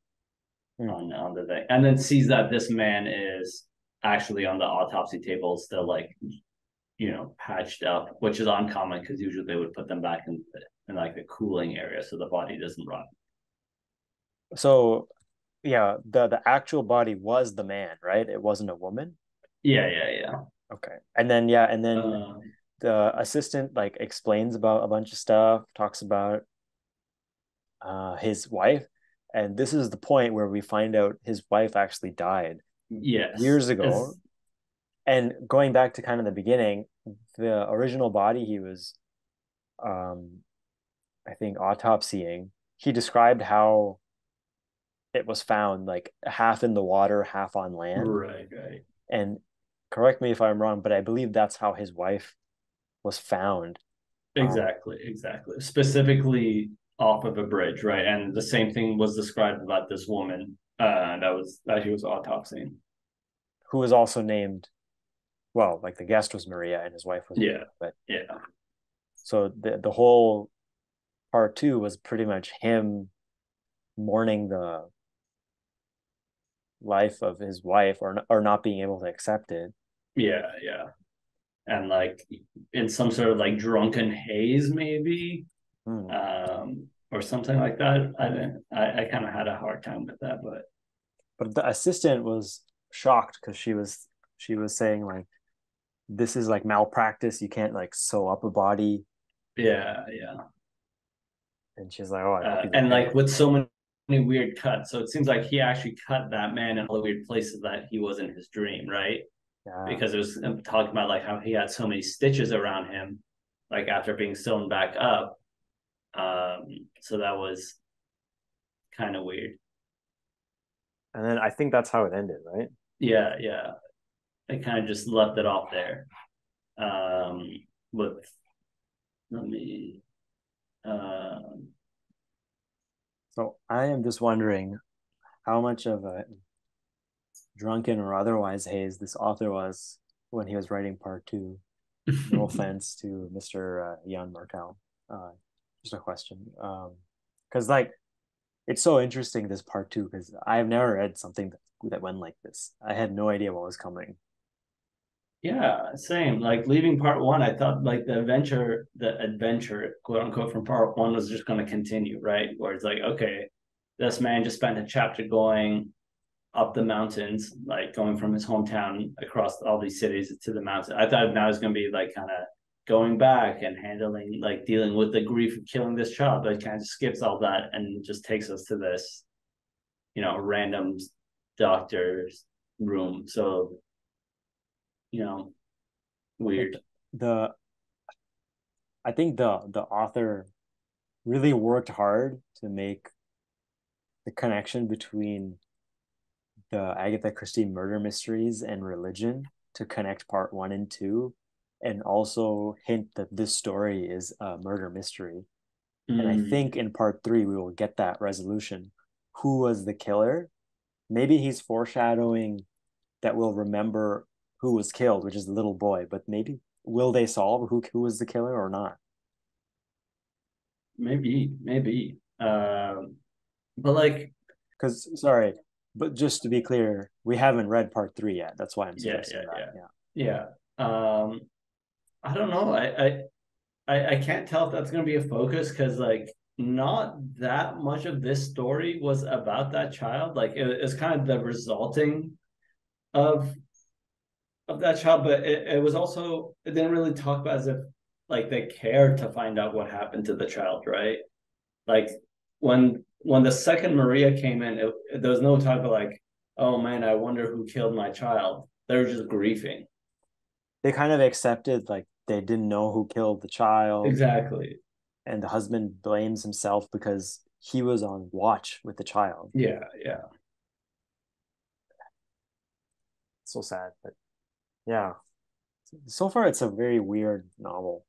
Hmm. on the thing, and then sees that this man is actually on the autopsy table, still like patched up, which is uncommon because usually they would put them back in like the cooling area so the body doesn't rot. So yeah, the actual body was the man, right? It wasn't a woman. Yeah. Okay. And then yeah, and then Um, the assistant like explains about a bunch of stuff, talks about his wife, and this is the point where we find out his wife actually died yes, years ago. And going back to kind of the beginning, the original body he was I think autopsying, he described how it was found like half in the water, half on land. right. And correct me if I'm wrong, but I believe that's how his wife was found. Exactly. Specifically off of a bridge, right? And the same thing was described about this woman that he was autopsying. Who was also named, well, like the guest was Maria and his wife was Maria. Yeah, But yeah, so the whole part two was pretty much him mourning the life of his wife or not being able to accept it. yeah. And like in some sort of like drunken haze, maybe, Hmm. or something like that. I kind of had a hard time with that, But the assistant was shocked because she was saying like this is like malpractice. You can't like sew up a body. yeah. And she's like, oh, I hope he's And okay. like with so many weird cuts, so it seems like he actually cut that man in all the weird places that he was in his dream, right? Yeah. Because it was talking about like how he had so many stitches around him, like after being sewn back up. So that was kind of weird. And then I think that's how it ended, right? Yeah. I kind of just left it off there. Um, with let me. So I am just wondering how much of a drunken or otherwise haze this author was when he was writing part two. No offense to Mr. Jan Martel. Just a question. Because like it's so interesting this part two because I've never read something that went like this. I had no idea what was coming. Yeah, same. Like leaving part one, I thought like the adventure, quote unquote, from part one was just going to continue, right? Where it's like, okay, this man just spent a chapter going up the mountains, like going from his hometown across all these cities to the mountains. I thought now it's going to be like kind of going back and handling, like dealing with the grief of killing this child, but it kind of skips all that and just takes us to this, random doctor's room. So, But weird. the I think the author really worked hard to make the connection between the Agatha Christie murder mysteries and religion to connect part one and two, and also hint that this story is a murder mystery. And I Mm, think in part three, we will get that resolution. Who was the killer? Maybe he's foreshadowing that we'll remember who was killed, which is the little boy, but maybe will they solve who was the killer or not? maybe. But like, Because, sorry, but just to be clear, we haven't read part three yet. That's why I'm suggesting that. Yeah. yeah. I don't know. I can't tell if that's going to be a focus because like not that much of this story was about that child. Like it's kind of the resulting of that child, but it was also, it didn't really talk about as if like they cared to find out what happened to the child, right? Like when the second Maria came in, there was no talk of like, oh man, I wonder who killed my child. They were just grieving. They kind of accepted like they didn't know who killed the child, Exactly. and the husband blames himself because he was on watch with the child. Yeah. So sad, but yeah. So far, it's a very weird novel.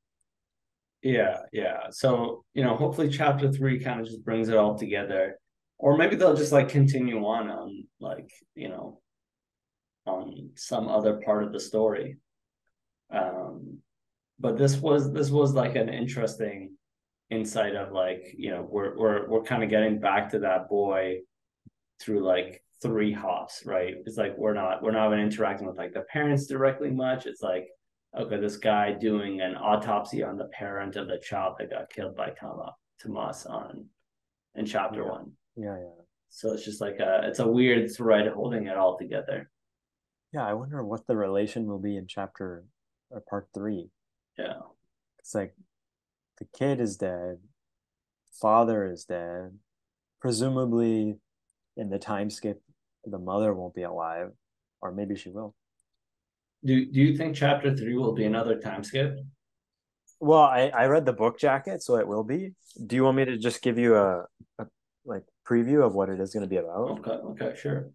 Yeah. So, hopefully chapter three kind of just brings it all together. Or maybe they'll just like continue on like, on some other part of the story. But this was like an interesting insight of like, we're kind of getting back to that boy through like three hops, right? It's like we're not even interacting with like the parents directly much. It's like, okay, this guy doing an autopsy on the parent of the child that got killed by Tomas on in chapter one. Yeah. So it's just like it's a weird thread holding it all together. Yeah, I wonder what the relation will be in chapter or part three. Yeah. It's like the kid is dead, father is dead. Presumably, in the time skip, the mother won't be alive, or maybe she will. Do you think chapter three will be another time skip? Well, I read the book jacket, so it will be. Do you want me to just give you a like preview of what it is going to be about? Okay, sure.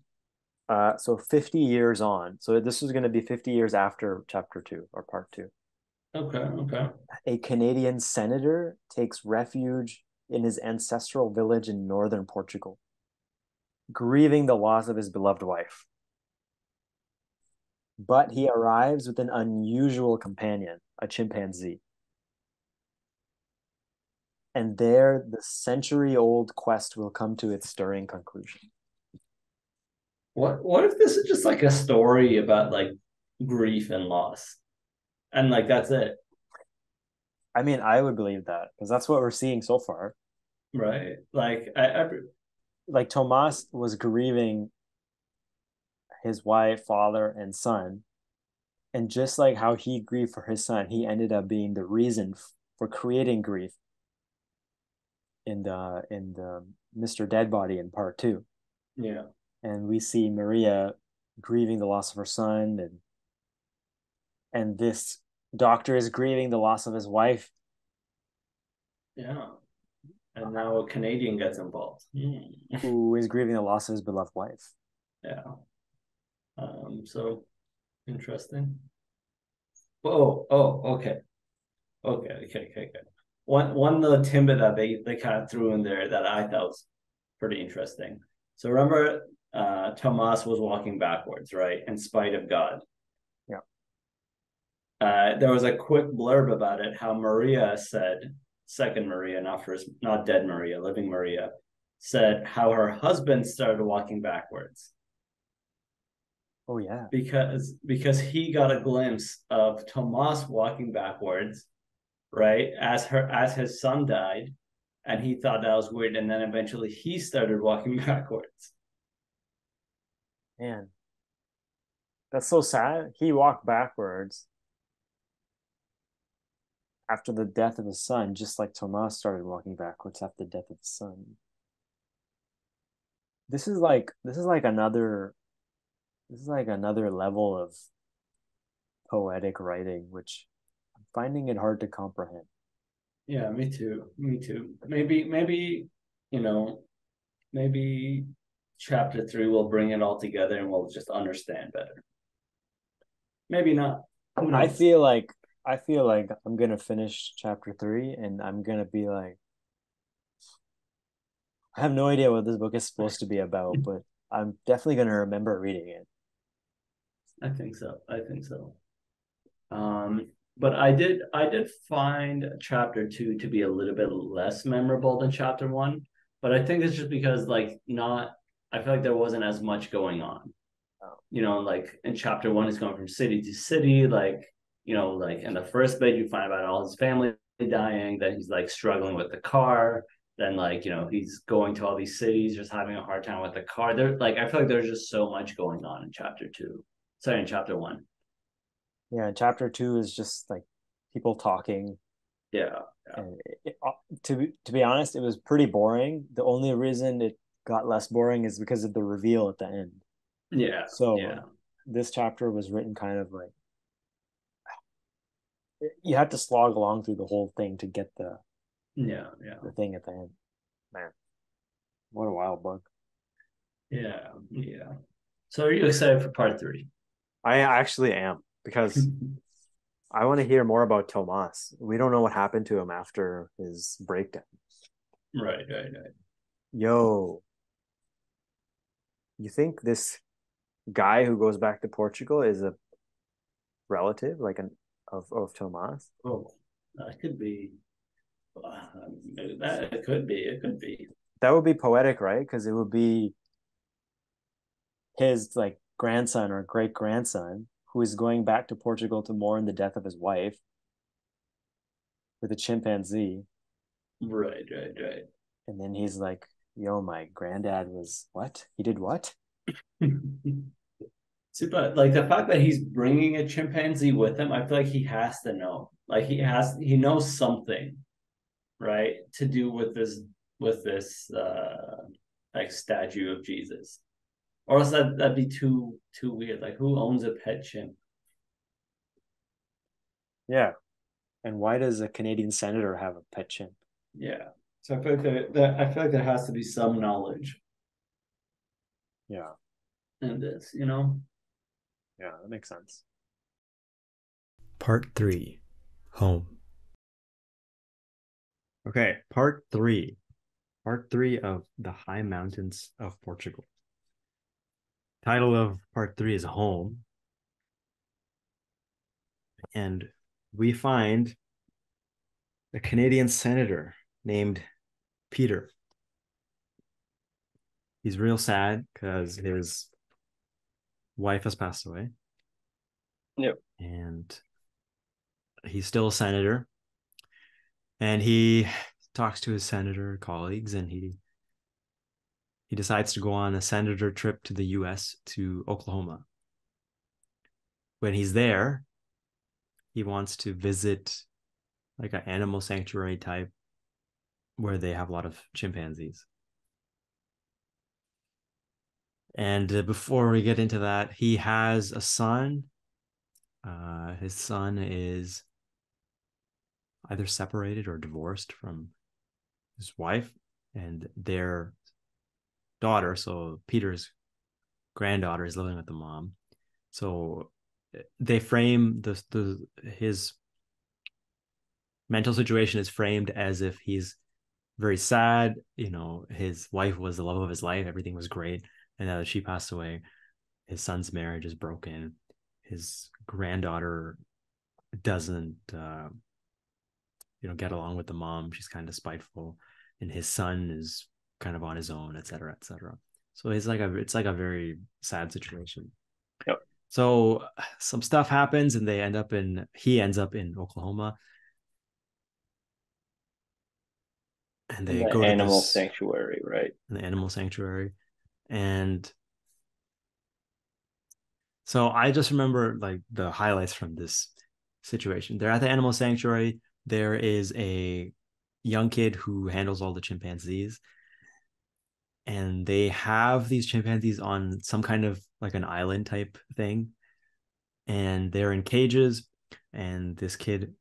So 50 years on. So this is going to be 50 years after chapter two or part two. Okay. A Canadian senator takes refuge in his ancestral village in northern Portugal, grieving the loss of his beloved wife. But he arrives with an unusual companion, a chimpanzee. And there, the century-old quest will come to its stirring conclusion. What if this is just like a story about like grief and loss, and like that's it, I mean, I would believe that because that's what we're seeing so far. right? Like Tomas was grieving his wife, father, and son. And just like how he grieved for his son, he ended up being the reason for creating grief in the Mr. Deadbody in part two. yeah, And we see Maria grieving the loss of her son, and this doctor is grieving the loss of his wife. yeah, and now a Canadian gets involved. Who is grieving the loss of his beloved wife. Yeah. So interesting. Okay. One little tidbit that they kind of threw in there that I thought was pretty interesting. So remember, Tomas was walking backwards, right, in spite of God. Yeah. There was a quick blurb about it. How Maria said, second Maria, not dead Maria, living Maria, said how her husband started walking backwards. Oh yeah. Because he got a glimpse of Tomas walking backwards, right, as his son died, and he thought that was weird, and then eventually he started walking backwards. Man, that's so sad. He walked backwards after the death of his son, just like Tomas started walking backwards after the death of his son. This is like another level of poetic writing, which I'm finding it hard to comprehend. Yeah, me too. Maybe you know maybe chapter three will bring it all together and we'll just understand better. Maybe not. Who I knows? feel like I feel like I'm gonna finish chapter three and I'm gonna be like, I have no idea what this book is supposed to be about, but I'm definitely gonna remember reading it. I think so. But I did find chapter two to be a little bit less memorable than chapter one. But I think it's just because like not I feel like there wasn't as much going on. Like in chapter one, he's going from city to city. Like in the first bit, you find about all his family dying. Then he's like struggling with the car. Then like he's going to all these cities, just having a hard time with the car. I feel like there's just so much going on in chapter two. Sorry, in chapter one. Yeah, chapter two is just like people talking. Yeah. And to be honest, it was pretty boring. The only reason it got less boring is because of the reveal at the end. Yeah. So Yeah. this chapter was written kind of like you had to slog along through the whole thing to get Yeah. the thing at the end. Man, what a wild book. Yeah. So are you excited for part three? I actually am because I want to hear more about Tomas. We don't know what happened to him after his breakdown. Right. Yo, you think this guy who goes back to Portugal is a relative, like an of Tomas? Oh, that could be. That it could be. It could be. That would be poetic, right? Because it would be his like grandson or great grandson who is going back to Portugal to mourn the death of his wife with a chimpanzee. Right. And then he's like, yo, my granddad was what? He did what? See, but like the fact that he's bringing a chimpanzee with him, I feel like he has to know. Like he knows something, right, to do with this like statue of Jesus. Or else that'd be too weird. Like who owns a pet chimp? Yeah. And why does a Canadian senator have a pet chimp? Yeah. So I feel like I feel like there has to be some knowledge Yeah. in this, you know? Yeah, that makes sense. Part 3. Home. Okay, part 3. Part 3 of the High Mountains of Portugal. Title of part 3 is Home. And we find a Canadian senator named Peter. He's real sad because his wife has passed away. Yep. And he's still a senator. And he talks to his senator colleagues, and he decides to go on a senator trip to the US, to Oklahoma. When he's there, he wants to visit like an animal sanctuary type where they have a lot of chimpanzees. And before we get into that, he has a son. His son is either separated or divorced from his wife, and their daughter, so Peter's granddaughter, is living with the mom. So they frame his mental situation is framed as if he's very sad. You know, his wife was the love of his life. Everything was great. And now that she passed away, his son's marriage is broken. His granddaughter doesn't, get along with the mom. She's kind of spiteful. And his son is kind of on his own, et cetera, et cetera. So it's like a very sad situation. Yep. So some stuff happens and he ends up in Oklahoma. And they the go to animal this sanctuary, right? the animal sanctuary. And so I just remember like the highlights from this situation. They're at the animal sanctuary. There is a young kid who handles all the chimpanzees. And they have these chimpanzees on some kind of like an island type thing. And they're in cages. And this kid,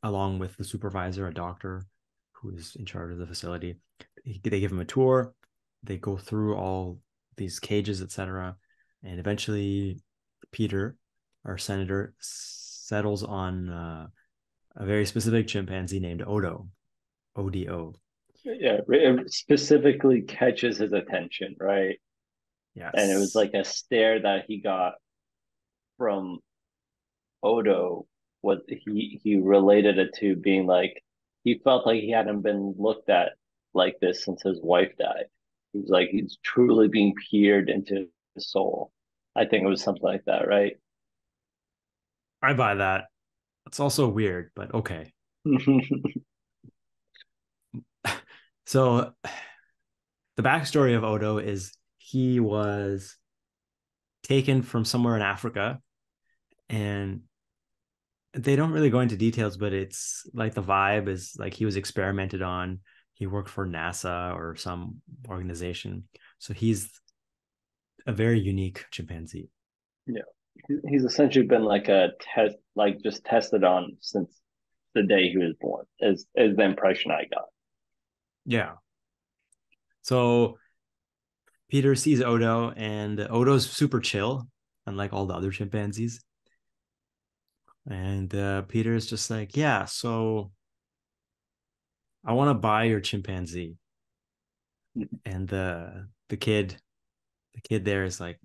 along with the supervisor, a doctor who is in charge of the facility, they give him a tour. They go through all these cages, etc. And eventually Peter, our senator, settles on a very specific chimpanzee named Odo. ODO. Yeah, it specifically catches his attention, right? Yes. And it was like a stare that he got from Odo. What he related it to being like he felt like he hadn't been looked at like this since his wife died. He was like he's truly being peered into his soul. I think it was something like that, right? I buy that. It's also weird, but okay. So the backstory of Odo is he was taken from somewhere in Africa, and they don't really go into details, but it's like the vibe is like he was experimented on. He worked for NASA or some organization. So he's a very unique chimpanzee. Yeah. He's essentially been like a test, like just tested on since the day he was born, is the impression I got. Yeah. So Peter sees Odo, and Odo's super chill, unlike all the other chimpanzees. And Peter's just like, yeah, so I want to buy your chimpanzee. And the kid there is like,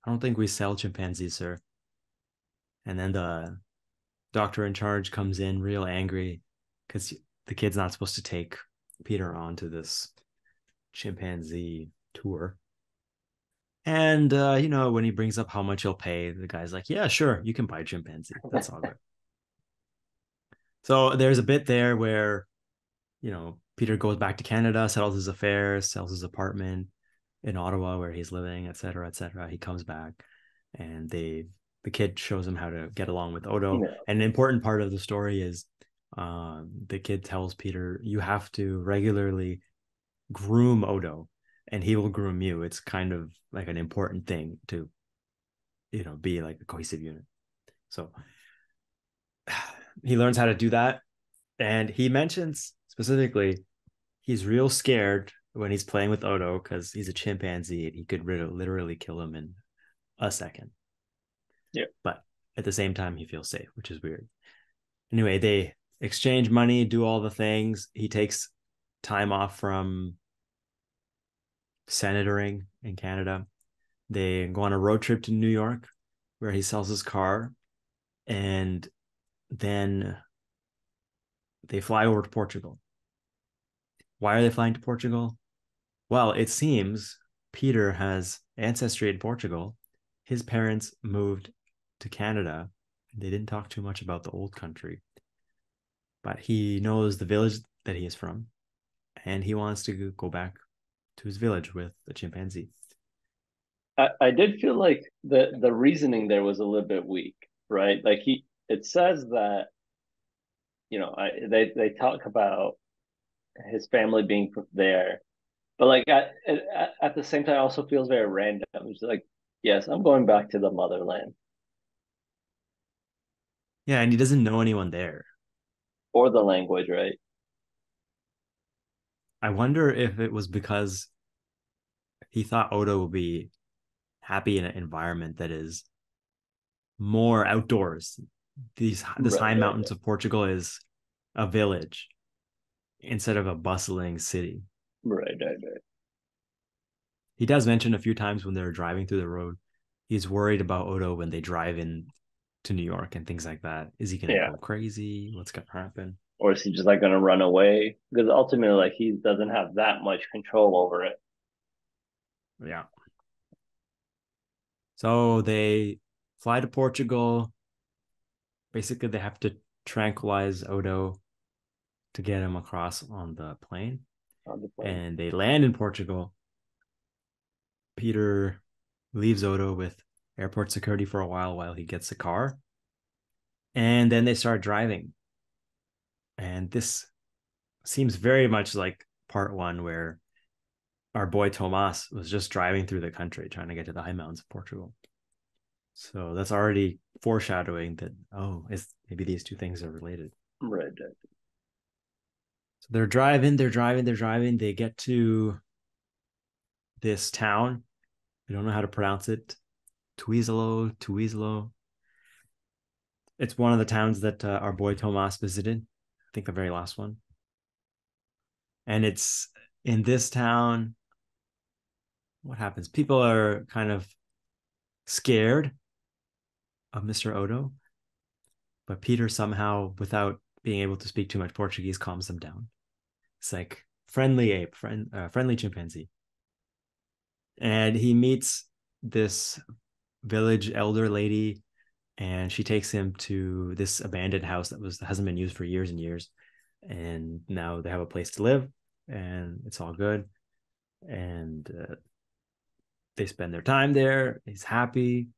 I don't think we sell chimpanzees, sir. And then the doctor in charge comes in real angry because the kid's not supposed to take Peter onto this chimpanzee tour. And when he brings up how much he'll pay, the guy's like, yeah, sure, you can buy a chimpanzee. That's all good. So there's a bit there where Peter goes back to Canada, settles his affairs, sells his apartment in Ottawa where he's living, et cetera, et cetera. He comes back, and the kid shows him how to get along with Odo. Yeah. And an important part of the story is the kid tells Peter, you have to regularly groom Odo, and he will groom you. It's kind of like an important thing to, be like a cohesive unit. So he learns how to do that. And he mentions specifically he's real scared when he's playing with Odo because he's a chimpanzee and he could literally kill him in a second. Yeah. But at the same time, he feels safe, which is weird. Anyway, they exchange money, do all the things. He takes time off from senatoring in Canada. They go on a road trip to New York where he sells his car. And then they fly over to Portugal. Why are they flying to Portugal? Well, it seems Peter has ancestry in Portugal. His parents moved to Canada. They didn't talk too much about the old country, but he knows the village that he is from, and he wants to go back to his village with the chimpanzee. I did feel like the reasoning there was a little bit weak, right? Like it says that, they talk about his family being there, but like at the same time, it also feels very random. It's like, yes, I'm going back to the motherland Yeah, and he doesn't know anyone there. or the language, right? I wonder if it was because he thought Odo would be happy in an environment that is more outdoors. This High Mountains of Portugal is a village instead of a bustling city. Right. He does mention a few times when they're driving through the road, he's worried about Odo when they drive in to New York and things like that. Is he going to go crazy? What's going to happen? Or is he just like going to run away? Because ultimately, like, he doesn't have that much control over it. Yeah. So they fly to Portugal. Basically, they have to tranquilize Odo to get him across on the plane. And they land in Portugal. Peter leaves Odo with airport security for a while he gets a car. And then they start driving. And this seems very much like part one, where our boy Tomas was just driving through the country trying to get to the High Mountains of Portugal. So that's already foreshadowing that, maybe these two things are related. Right. So they're driving. They get to this town. I don't know how to pronounce it. Tuizlo. It's one of the towns that our boy Tomas visited. I think the very last one. And it's in this town. What happens? People are kind of scared of Mr. Odo, but Peter somehow, without being able to speak too much Portuguese, calms them down. It's like friendly ape, friendly chimpanzee. And he meets this village elder lady, and she takes him to this abandoned house that hasn't been used for years and years. And now they have a place to live, and it's all good. And they spend their time there. He's happy.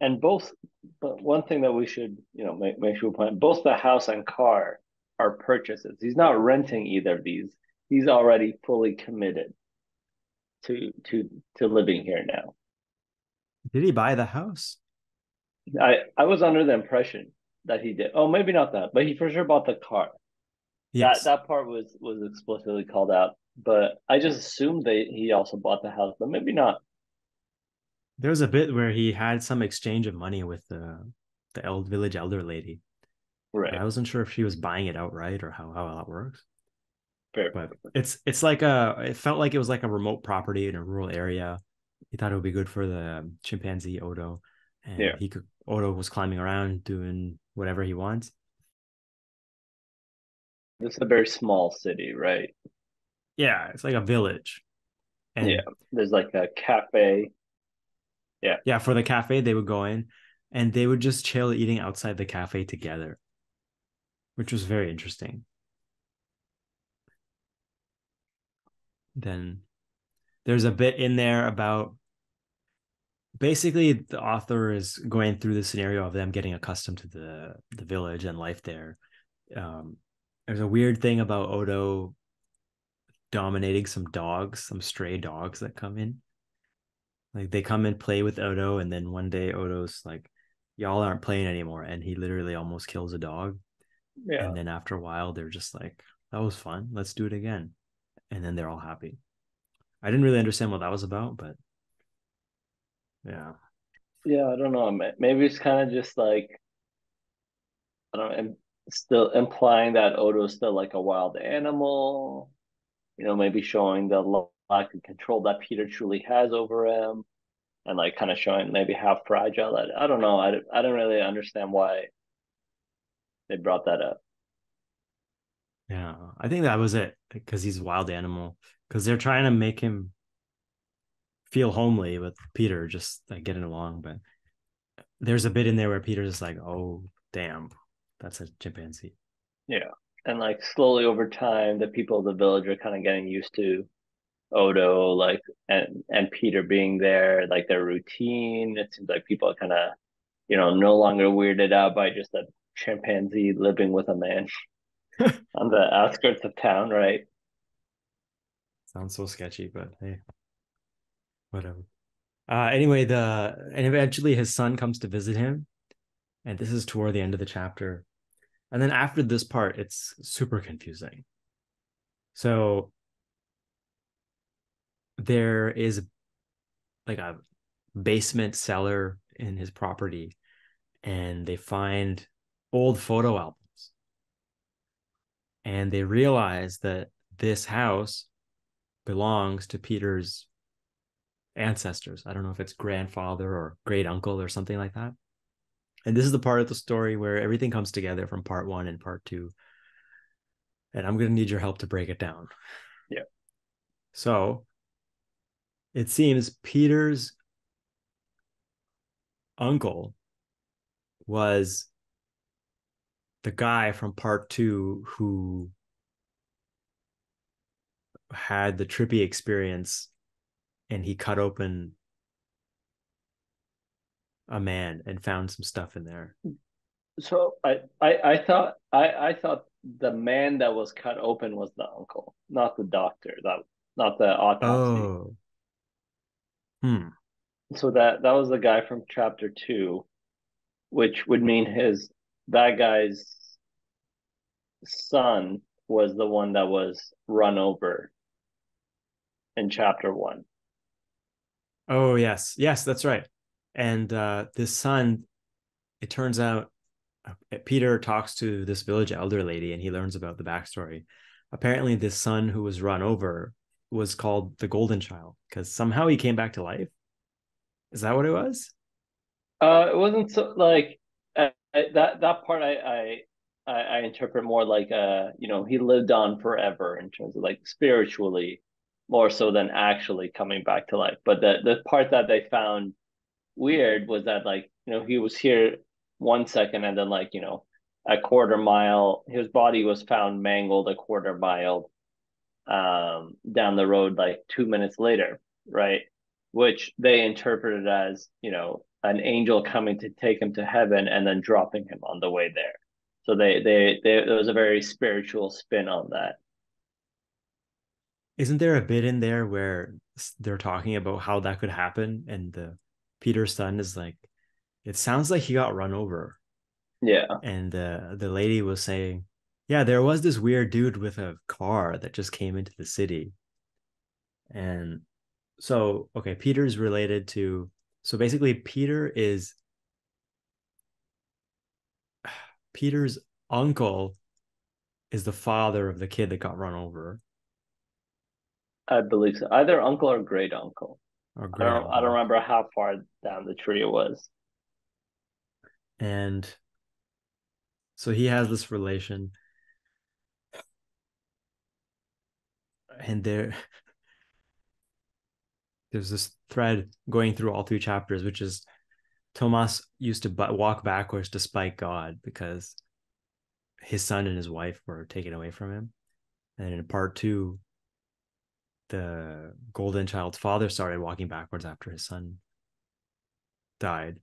And both, but one thing that we should, make sure we point, both the house and car are purchases. He's not renting either of these. He's already fully committed to living here now. Did he buy the house? I was under the impression that he did. Oh, maybe not that, but he for sure bought the car. Yes. That part was explicitly called out, but I just assumed that he also bought the house, but maybe not. There was a bit where he had some exchange of money with the village elder lady. Right. I wasn't sure if she was buying it outright or how that works. Fair. But it's like it felt like it was like a remote property in a rural area. He thought it would be good for the chimpanzee Odo, and Yeah. Odo was climbing around doing whatever he wants. This is a very small city, right? Yeah, it's like a village. Yeah. And There's like a cafe. Yeah. yeah, for the cafe they would go in and they would just chill eating outside the cafe together, which was very interesting. Then there's a bit in there about basically the author is going through the scenario of them getting accustomed to the village and life there. Um, there's a weird thing about Odo dominating some stray dogs that come in. Like they come and play with Odo, and then one day Odo's like, "Y'all aren't playing anymore," and he literally almost kills a dog. Yeah. And then after a while, they're just like, "That was fun. Let's do it again," and then they're all happy. I didn't really understand what that was about, but yeah. Yeah. I don't know. Maybe it's kind of just like, I don't know, still implying that Odo is still like a wild animal, maybe showing the lack of control that Peter truly has over him, and like kind of showing maybe how fragile that. I don't know. I don't really understand why they brought that up. Yeah, I think that was it because he's a wild animal. Because they're trying to make him feel homely with Peter, just like getting along. But there's a bit in there where Peter's like, "Oh, damn, that's a chimpanzee." Yeah. And like slowly over time, the people of the village are kind of getting used to Odo, like, and Peter being there, like their routine. It seems like people are kind of, no longer weirded out by just a chimpanzee living with a man on the outskirts of town, right? Sounds so sketchy, but hey, whatever. Anyway, and eventually his son comes to visit him, and this is toward the end of the chapter. And then after this part, it's super confusing. So there is like a basement cellar in his property, and they find old photo albums, and they realize that this house belongs to Peter's ancestors. I don't know if it's grandfather or great uncle or something like that. And this is the part of the story where everything comes together from part one and part two. And I'm going to need your help to break it down. Yeah. So it seems Peter's uncle was the guy from part two who had the trippy experience and he cut open a man and found some stuff in there. So I thought the man that was cut open was the uncle, not the doctor, not the autopsy. Oh, hmm. So that was the guy from chapter 2, which would mean that guy's son was the one that was run over in chapter 1. Oh, yes. Yes, that's right. And this son, it turns out Peter talks to this village elder lady and he learns about the backstory. Apparently, this son who was run over was called the Golden Child because somehow he came back to life. Is that what it was? It wasn't so like that part. I interpret more like he lived on forever in terms of like spiritually, more so than actually coming back to life. But the part that they found weird was that like he was here 1 second and then like a quarter mile his body was found mangled a quarter mile down the road like 2 minutes later, right? Which they interpreted as, an angel coming to take him to heaven and then dropping him on the way there. So there was a very spiritual spin on that. Isn't there a bit in there where they're talking about how that could happen? And the Peter's son is like, it sounds like he got run over. Yeah. And the lady was saying, yeah, there was this weird dude with a car that just came into the city. And so, okay, Peter's related to, so basically, Peter is Peter's uncle is the father of the kid that got run over, I believe so. Either uncle or great uncle. or I great don't. I don't uncle. remember how far down the tree it was. And so he has this relation, and there's this thread going through all three chapters, which is Tomas used to walk backwards to spite God because his son and his wife were taken away from him. And in part two, the golden child's father started walking backwards after his son died.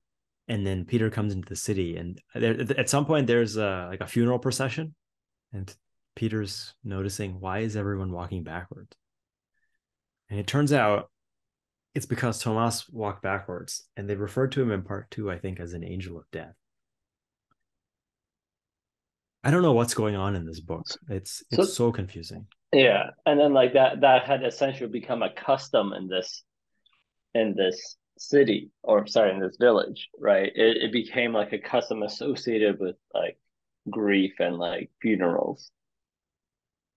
And then Peter comes into the city, and at some point there's like a funeral procession, and Peter's noticing, why is everyone walking backwards? And it turns out it's because Tomas walked backwards, and they referred to him in part two, I think, as an angel of death. I don't know what's going on in this book. It's so confusing. Yeah, and then like that had essentially become a custom in this city, or sorry, in this village, right? It became like a custom associated with like grief and like funerals.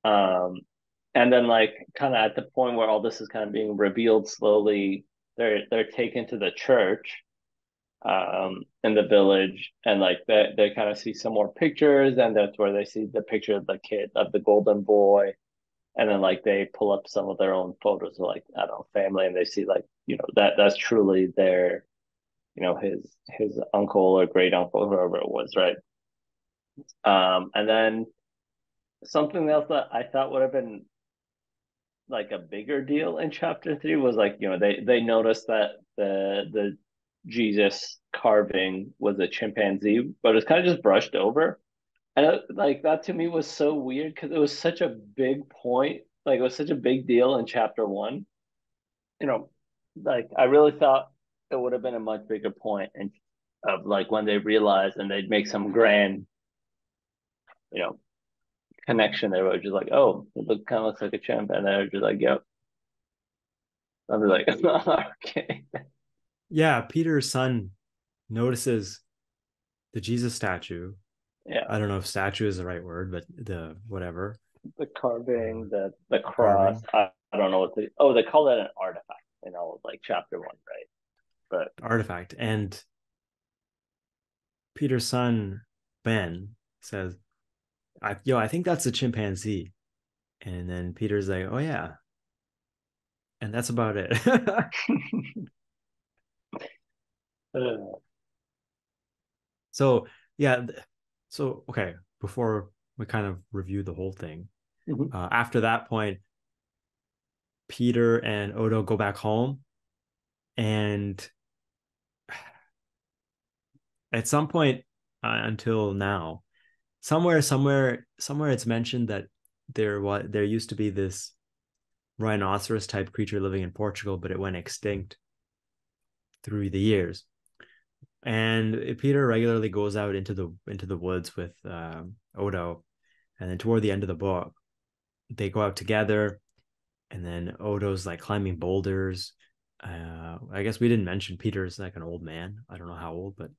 And then like kind of at the point where all this is kind of being revealed slowly, they're taken to the church in the village, and like they kind of see some more pictures, and that's where they see the picture of the kid, of the golden boy. And then like they pull up some of their own photos of like, I don't know, family, and they see like, that's truly their, his uncle or great uncle, whoever it was, right? And then something else that I thought would have been like a bigger deal in chapter 3 was like, they noticed that the Jesus carving was a chimpanzee, but it's kind of just brushed over. And like that to me was so weird because it was such a big point. Like it was such a big deal in chapter 1. You know, like I really thought it would have been a much bigger point, and of like when they realized and they'd make some grand, you know, connection there, where it was just like, oh, kind of looks like a chimp, and they're just like, yep. I'll be like, okay. Yeah, Peter's son notices the Jesus statue. Yeah, I don't know if statue is the right word, but the whatever. the carving, the cross. Carving. I don't know what they call that an artifact in all of like chapter 1, right? But Artifact. And Peter's son, Ben, says, I think that's a chimpanzee. And then Peter's like, oh, yeah. And that's about it. So, yeah. So, okay, before we kind of review the whole thing, after that point, Peter and Odo go back home. And at some point until now, somewhere it's mentioned that there used to be this rhinoceros type creature living in Portugal, but it went extinct through the years. And Peter regularly goes out into the woods with Odo, and then toward the end of the book, they go out together, and then Odo's like climbing boulders. I guess we didn't mention Peter's like an old man. I don't know how old, but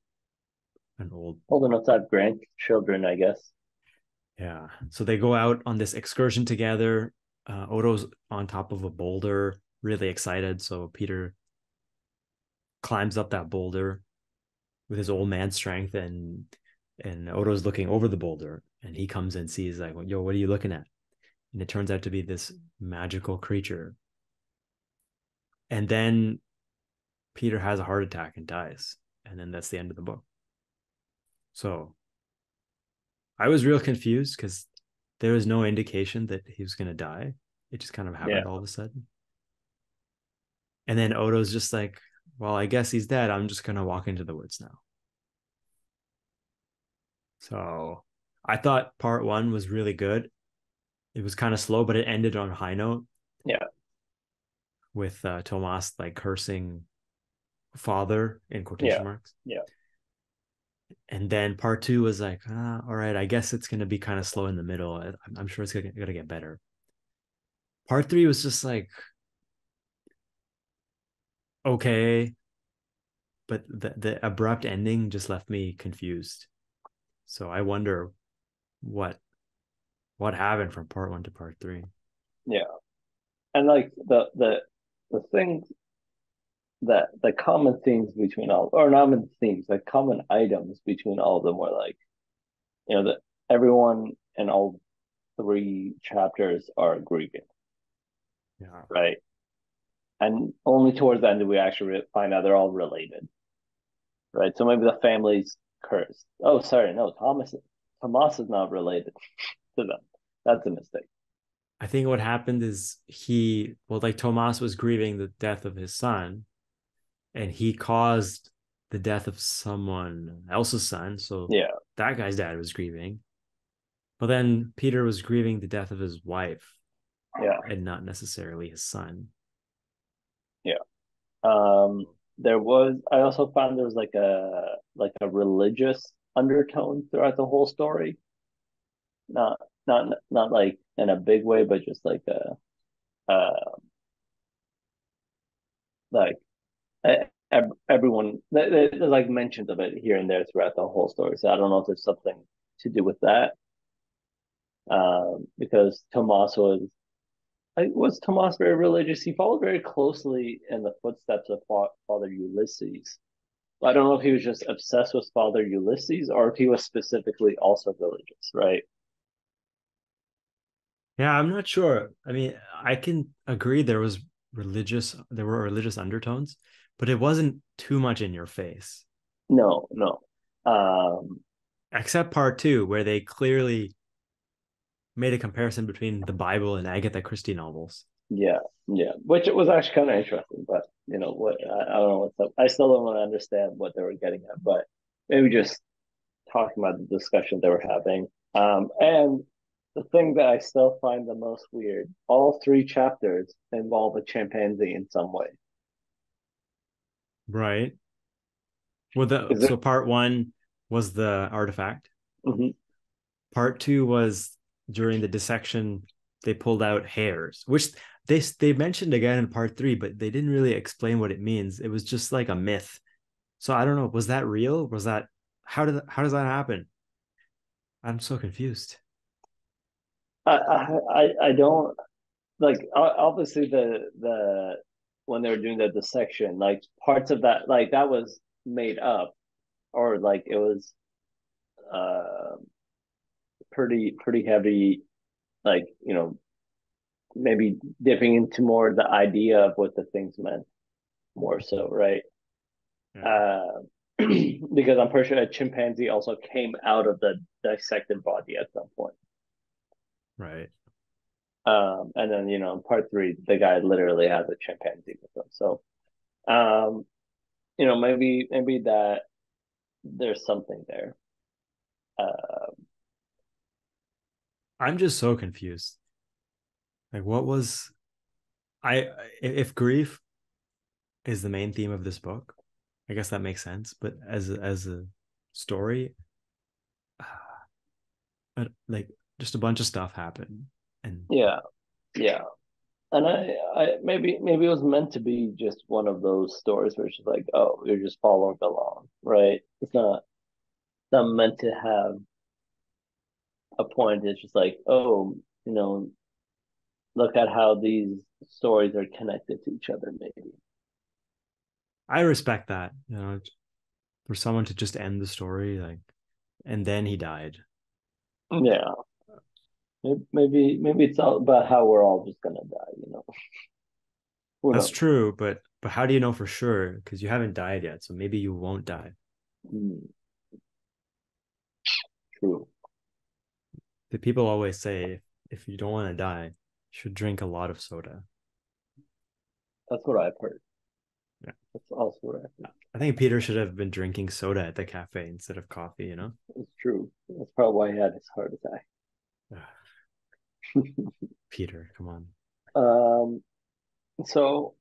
an old enough to have grandchildren, I guess. Yeah. So they go out on this excursion together. Odo's on top of a boulder, really excited. So Peter climbs up that boulder with his old man strength, and Odo's looking over the boulder, and he comes and sees like, yo, what are you looking at? And it turns out to be this magical creature. And then Peter has a heart attack and dies. And then that's the end of the book. So I was real confused because there was no indication that he was going to die. It just kind of happened all of a sudden. And then Odo's just like, well, I guess he's dead. I'm just going to walk into the woods now. So I thought part 1 was really good. It was kind of slow, but it ended on a high note. Yeah. With Tomas like cursing father in quotation marks. Yeah. And then part 2 was like, all right, I guess it's going to be kind of slow in the middle. I'm sure it's going to get better. Part 3 was just like, okay. But the abrupt ending just left me confused. So I wonder what happened from part 1 to part 3. Yeah. And like the things that the common themes between all, or not even themes, like common items between all of them were like, that everyone in all 3 chapters are grieving, Yeah. right? And only towards the end do we actually find out they're all related, right? So maybe the family's cursed. Oh, sorry, no, Thomas is not related to them. That's a mistake. I think what happened is like Tomas was grieving the death of his son, and he caused the death of someone else's son. So Yeah, that guy's dad was grieving. But then Peter was grieving the death of his wife yeah, and not necessarily his son. yeah. I also found there was like a religious undertone throughout the whole story. Not not like in a big way, but just like like everyone there's like mentions of it here and there throughout the whole story. So I don't know if there's something to do with that. Because Tomas was Tomas very religious? He followed very closely in the footsteps of Father Ulysses. I don't know if he was just obsessed with Father Ulysses or if he was specifically also religious, right? Yeah, I'm not sure. I mean, I can agree there were religious undertones, but it wasn't too much in your face. No, no. Um, Except part 2, where they clearly made a comparison between the Bible and Agatha Christie novels. yeah, yeah. Which it was actually kind of interesting, but what I don't know what's up. I still don't want to understand what they were getting at, but maybe just talking about the discussion they were having. And the thing that I still find the most weird, all 3 chapters involve a chimpanzee in some way. Right. Is So it? part 1 was the artifact. Mhm. Part 2 was during the dissection, they pulled out hairs, which they mentioned again in part 3, but they didn't really explain what it means. It was just like a myth. So I don't know. Was that real? Was that how does that happen? I'm so confused. I don't like obviously the when they were doing the dissection, like parts of that, like that was made up, or like it was uh pretty heavy, like maybe dipping into more the idea of what the things meant more so, right? Yeah. uh because I'm pretty sure a chimpanzee also came out of the dissected body at some point. Right. And then in part 3 the guy literally has a chimpanzee with him, so um maybe that there's something there. uh I'm just so confused. Like what was I if grief is the main theme of this book, I guess that makes sense, but as a story, like just a bunch of stuff happened and yeah, yeah. And maybe it was meant to be just one of those stories where it's just like, oh, you're just following along, right? It's not meant to have a point. It's just like, oh, look at how these stories are connected to each other, maybe. I respect that, for someone to just end the story like and then he died. Yeah. Maybe it's all about how we're all just gonna die. Who That's knows? true, but how do you know for sure? Because you haven't died yet, so maybe you won't die. Mm, true. The people always say if you don't want to die, you should drink a lot of soda. That's what I've heard. Yeah. That's also what I've heard. I think Peter should have been drinking soda at the cafe instead of coffee. It's true. That's probably why he had his heart attack. Peter, come on. So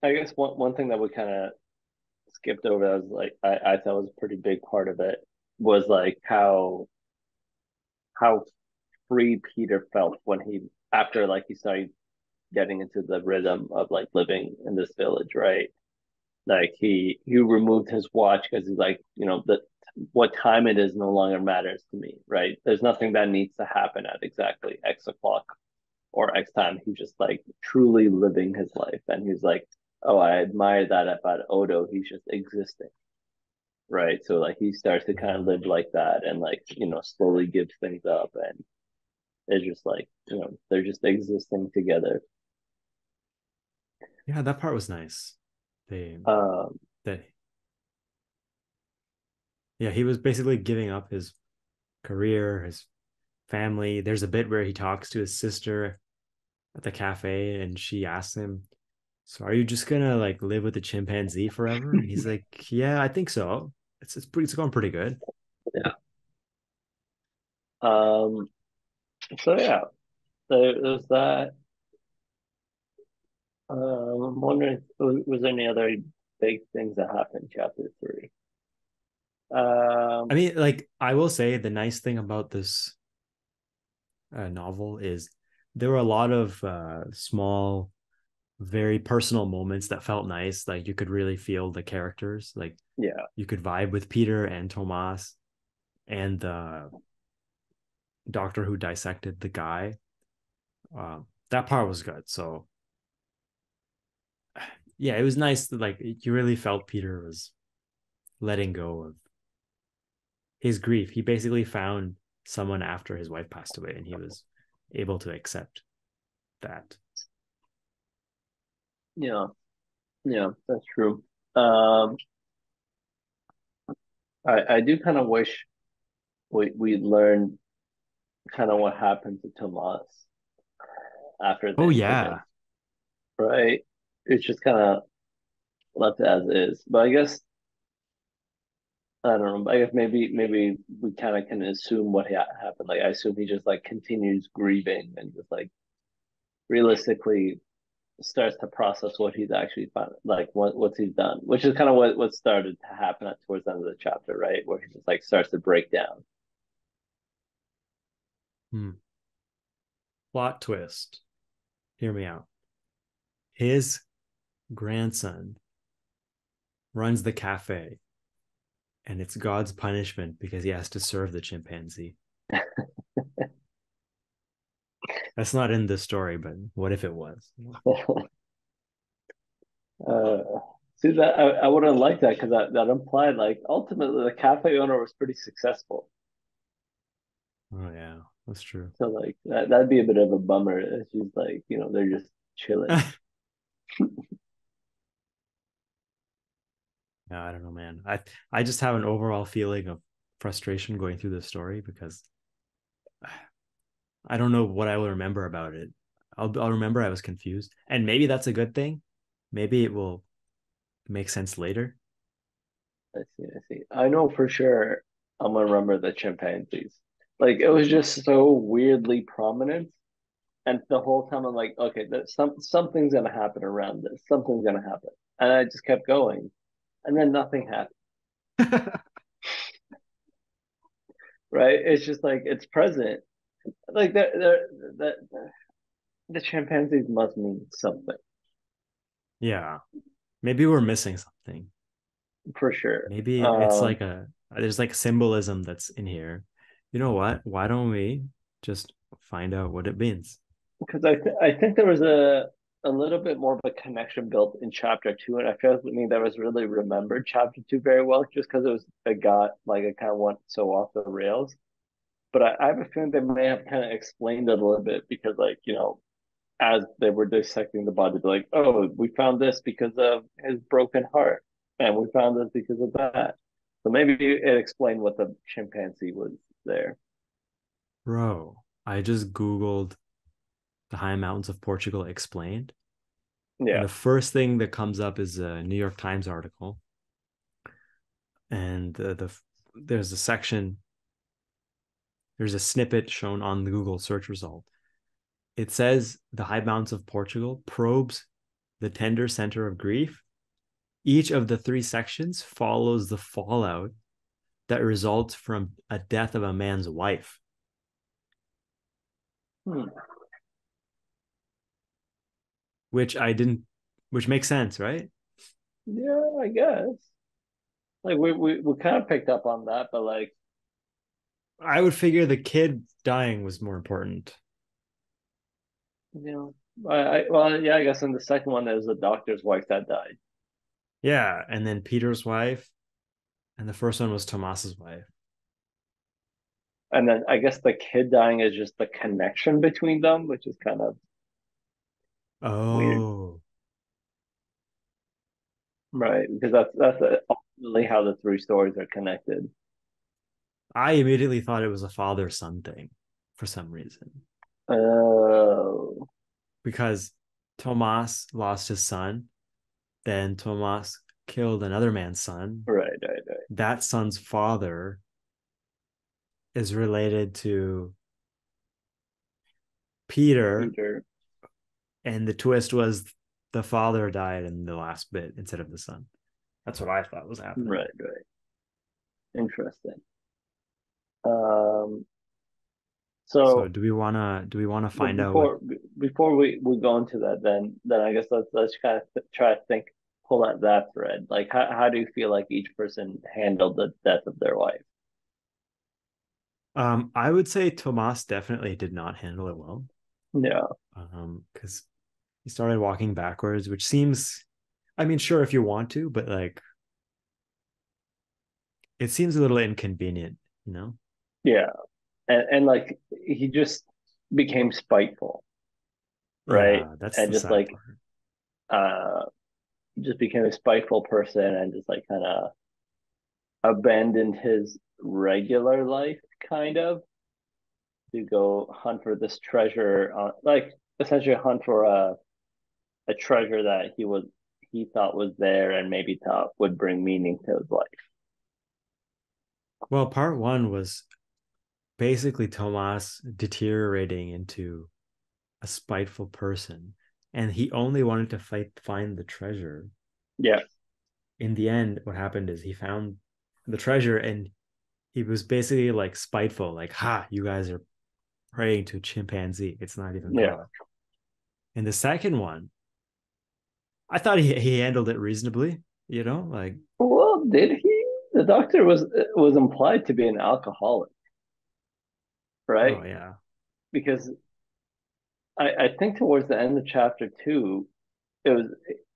I guess one thing that we kind of skipped over that was like I thought was a pretty big part of it was like how free Peter felt when he after like he started getting into the rhythm of like living in this village, right? Like he removed his watch because he's like, what time it is no longer matters to me, right? There's nothing that needs to happen at exactly X o'clock or X time. He's just like truly living his life. And he's like, oh, I admire that about Odo. He's just existing. Right. So like he starts to kind of live like that and like, slowly gives things up and it's just like, they're just existing together. Yeah, that part was nice. They Um, that Yeah, he was basically giving up his career, his family. There's a bit where he talks to his sister at the cafe and she asks him, "So are you just gonna like live with the chimpanzee forever?" And he's like, "Yeah, I think so. It's going pretty good." yeah. Um, so yeah, there's that. I'm wondering, was there any other big things that happened in chapter 3? I mean, like I will say the nice thing about this novel is there were a lot of small, very personal moments that felt nice. Like you could really feel the characters. Like Yeah, you could vibe with Peter and Tomas and the doctor who dissected the guy. That part was good. So yeah, it was nice that like you really felt Peter was letting go of his grief. He basically found someone after his wife passed away, and he was able to accept that. yeah, yeah, that's true. Um, I do kind of wish we learned kind of what happened to Tomas after the Oh incident, yeah. right? It's just kind of left as is. But I guess I don't know. I guess maybe we kind of can assume what happened. Like I assume he just like continues grieving and just like realistically starts to process what he's actually found, like what he's done, which is kind of what started to happen towards the end of the chapter, right? Where he just like starts to break down. Hmm. Plot twist. Hear me out. His grandson runs the cafe, and it's God's punishment because he has to serve the chimpanzee. That's not in the story, but what if it was? uh, See that I wouldn't like that because that implied like ultimately the cafe owner was pretty successful. Oh yeah, that's true. So like that'd be a bit of a bummer. It's just like they're just chilling. Yeah, I don't know, man. I just have an overall feeling of frustration going through this story because I don't know what I will remember about it. I'll remember I was confused, and maybe that's a good thing. Maybe it will make sense later. I see. I see. I know for sure I'm gonna remember the chimpanzees. Like it was just so weirdly prominent, and the whole time I'm like, okay, something's gonna happen around this. Something's gonna happen, and I just kept going, and then nothing happened. Right? It's just like it's present. Like the chimpanzees must mean something Yeah, maybe we're missing something. for sure. Maybe it's like there's like symbolism that's in here. You know what? Why don't we just find out what it means? Because I think there was a little bit more of a connection built in chapter 2, and I feel like that was really remembered chapter 2 very well, just because it got like it kind of went so off the rails. But I have a feeling they may have kind of explained it a little bit because like as they were dissecting the body, they're like, oh, we found this because of his broken heart, and we found this because of that. So maybe it explained what the chimpanzee was there. Bro, I just Googled the High Mountains of Portugal explained. And Yeah. the first thing that comes up is a New York Times article. And there's a section, there's a snippet shown on the Google search result. It says the High Mountains of Portugal probes the tender center of grief. Each of the three sections follows the fallout that results from a death of a man's wife. Hmm. Which I didn't, which makes sense, right? Yeah, I guess. Like we kind of picked up on that, but like, I would figure the kid dying was more important. you know, well, yeah, I guess in the second one, there was the doctor's wife that died. Yeah, and then Peter's wife, and the first one was Tomas's wife. And then I guess the kid dying is just the connection between them, which is kind of weird, Oh, right? Because that's ultimately how the three stories are connected. I immediately thought it was a father-son thing for some reason Oh, because Tomas lost his son, then Tomas killed another man's son. right, right, right. That son's father is related to Peter, Peter, and the twist was the father died in the last bit instead of the son. That's what I thought was happening. right, right. Interesting. Um, So so do we wanna find out what? before we go into that, then I guess let's kind of try to think, pull at that thread. Like, how do you feel like each person handled the death of their wife? I would say Tomas definitely did not handle it well. Yeah, Because he started walking backwards, which seems, I mean, sure if you want to, but like it seems a little inconvenient, you know? yeah, and like he just became spiteful, right? Yeah, that's And the just sad like part. uh, just became a spiteful person, and just like kind of abandoned his regular life, kind of, to go hunt for this treasure, like essentially hunt for a treasure that he thought was there and maybe thought would bring meaning to his life. Well, part one was basically Tomas deteriorating into a spiteful person, and he only wanted to find the treasure. Yeah, In the end, what happened is he found the treasure, and he was basically like spiteful, like, ha, you guys are praying to a chimpanzee. It's not even yeah. God. In the second one, I thought he handled it reasonably, like, Well, did he? The doctor was implied to be an alcoholic, right? oh yeah. Because I think towards the end of chapter two, it was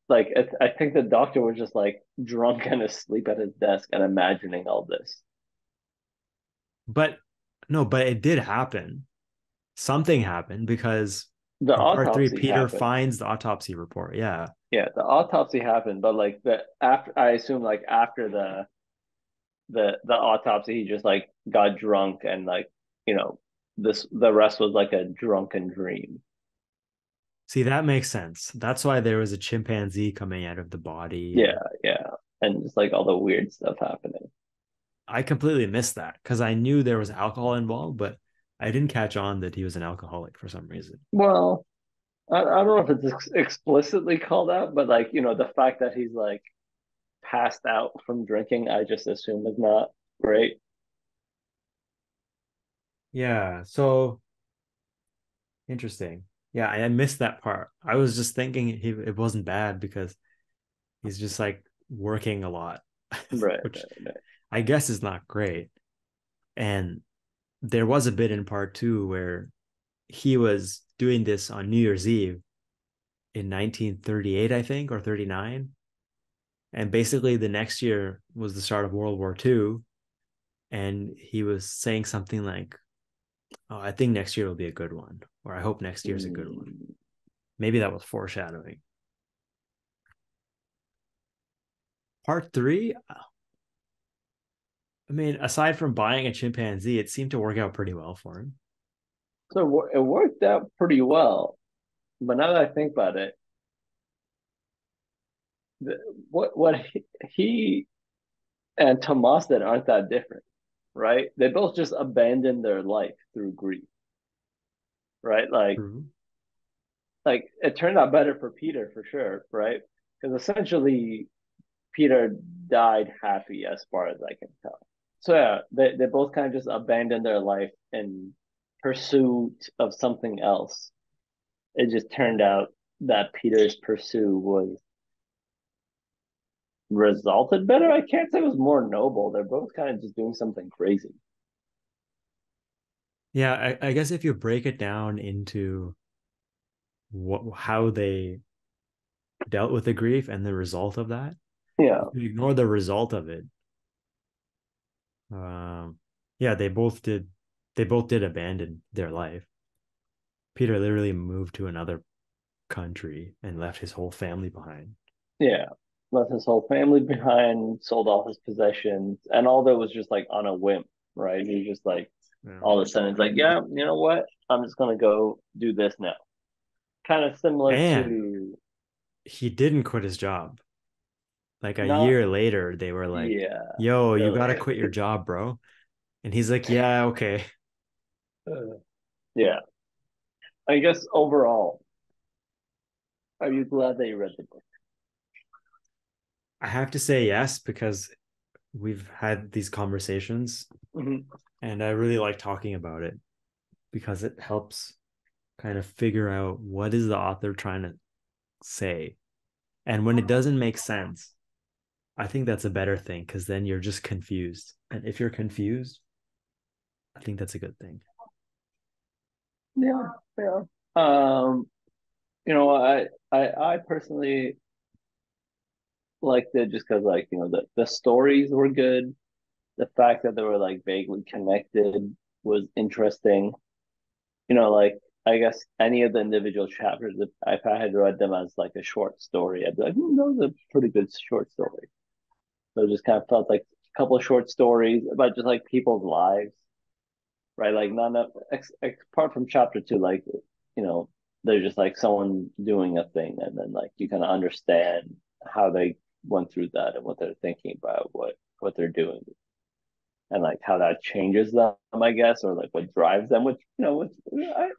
like I think the doctor was just like drunk and asleep at his desk and imagining all this. But no, but it did happen. Something happened because The in part three, autopsy Peter happened. finds the autopsy report. Yeah. Yeah, the autopsy happened, but like the after I assume like after the autopsy, he just like got drunk and like you know the rest was like a drunken dream. See, that makes sense. That's why there was a chimpanzee coming out of the body. Yeah, And yeah, and just like all the weird stuff happening. I completely missed that because I knew there was alcohol involved, but I didn't catch on that he was an alcoholic for some reason. Well, I don't know if it's explicitly called out, but like the fact that he's like passed out from drinking, I just assume is not great. Yeah. So interesting. Yeah, I missed that part. I was just thinking it wasn't bad because he's just like working a lot, Right, which right, right. I guess is not great. And there was a bit in part two where he was doing this on New Year's Eve in 1938, I think, or 39. And basically, the next year was the start of World War II. And he was saying something like, oh, I think next year will be a good one, or I hope next year's a good one. Mm. Maybe that was foreshadowing. Part three, I mean, aside from buying a chimpanzee, it seemed to work out pretty well for him. So it worked out pretty well, but now that I think about it, the, what he and Tomas did aren't that different, right? They both just abandoned their life through grief, right? True. Like it turned out better for Peter for sure, right? Because essentially Peter died happy as far as I can tell. So yeah, they both kind of just abandoned their life in pursuit of something else. It just turned out that Peter's pursuit was resulted better. I can't say it was more noble. They're both kind of just doing something crazy. Yeah, I guess if you break it down into how they dealt with the grief and the result of that, Yeah. if you ignore the result of it, yeah, they both did abandon their life. Peter literally moved to another country and left his whole family behind. Yeah. Left his whole family behind, sold all his possessions, and all that was just like on a whim, right? He was just like Yeah. all of a sudden it's like, yeah, you know what? I'm just gonna go do this now. Kind of similar And to he didn't quit his job. Like a not year later, they were like, yeah. yo, you Really. gotta quit your job, bro. And he's like, yeah, okay. Yeah. I guess overall, are you glad that you read the book? I have to say yes, because we've had these conversations Mm-hmm. and I really like talking about it because it helps kind of figure out what is the author trying to say. And when it doesn't make sense, I think that's a better thing because then you're just confused. And if you're confused, I think that's a good thing. Yeah, yeah. Um, I personally liked it just because like, the stories were good. The fact that they were like vaguely connected was interesting. Like I guess any of the individual chapters, if I had read them as like a short story, I'd be like, that was a pretty good short story. So it just kind of felt like a couple of short stories about just like people's lives, right? Like none of apart from chapter two, like you know, there's just like someone doing a thing, and then like you kind of understand how they went through that and what they're thinking about what they're doing, and like how that changes them, I guess, or like what drives them, which which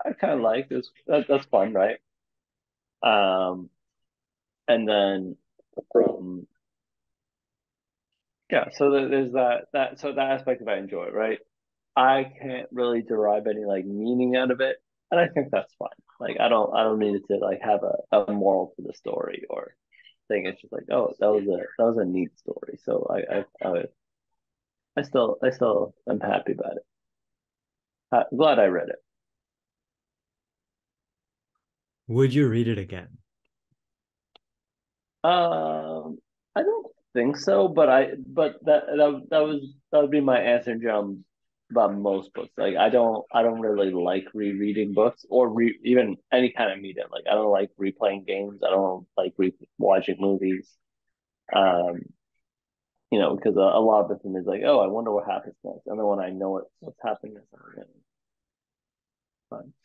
I kind of like. That's fun, right? Um, and then yeah, so there's that aspect of I enjoy, right? I can't really derive any like meaning out of it, and I think that's fine. Like I don't need it to like have a moral to the story or thing. It's just like, oh, that was a neat story. So I still am happy about it. I'm glad I read it. Would you read it again? I don't think so, but that would be my answer in general about most books. Like I don't really like rereading books or even any kind of media. Like I don't like replaying games. I don't like watching movies. Um, because a lot of it for me is like, oh, I wonder what happens next, and then when I know what's happening next, I'm like,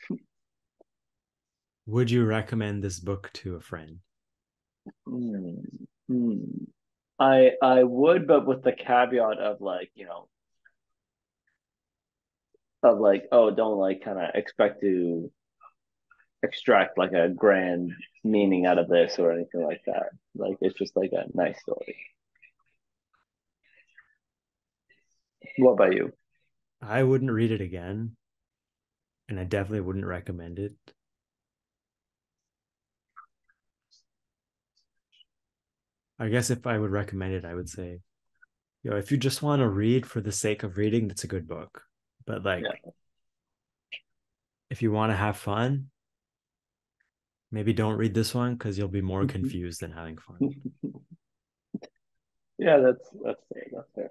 fine. Would you recommend this book to a friend? Hmm. Hmm. I would, but with the caveat of like, oh, don't like kind of expect to extract like a grand meaning out of this or anything like that. Like it's just like a nice story. What about you? I wouldn't read it again, and I definitely wouldn't recommend it. I guess if I would recommend it, I would say, if you just want to read for the sake of reading, that's a good book. But like, Yeah. if you want to have fun, maybe don't read this one because you'll be more confused than having fun. Yeah, that's fair. That's fair.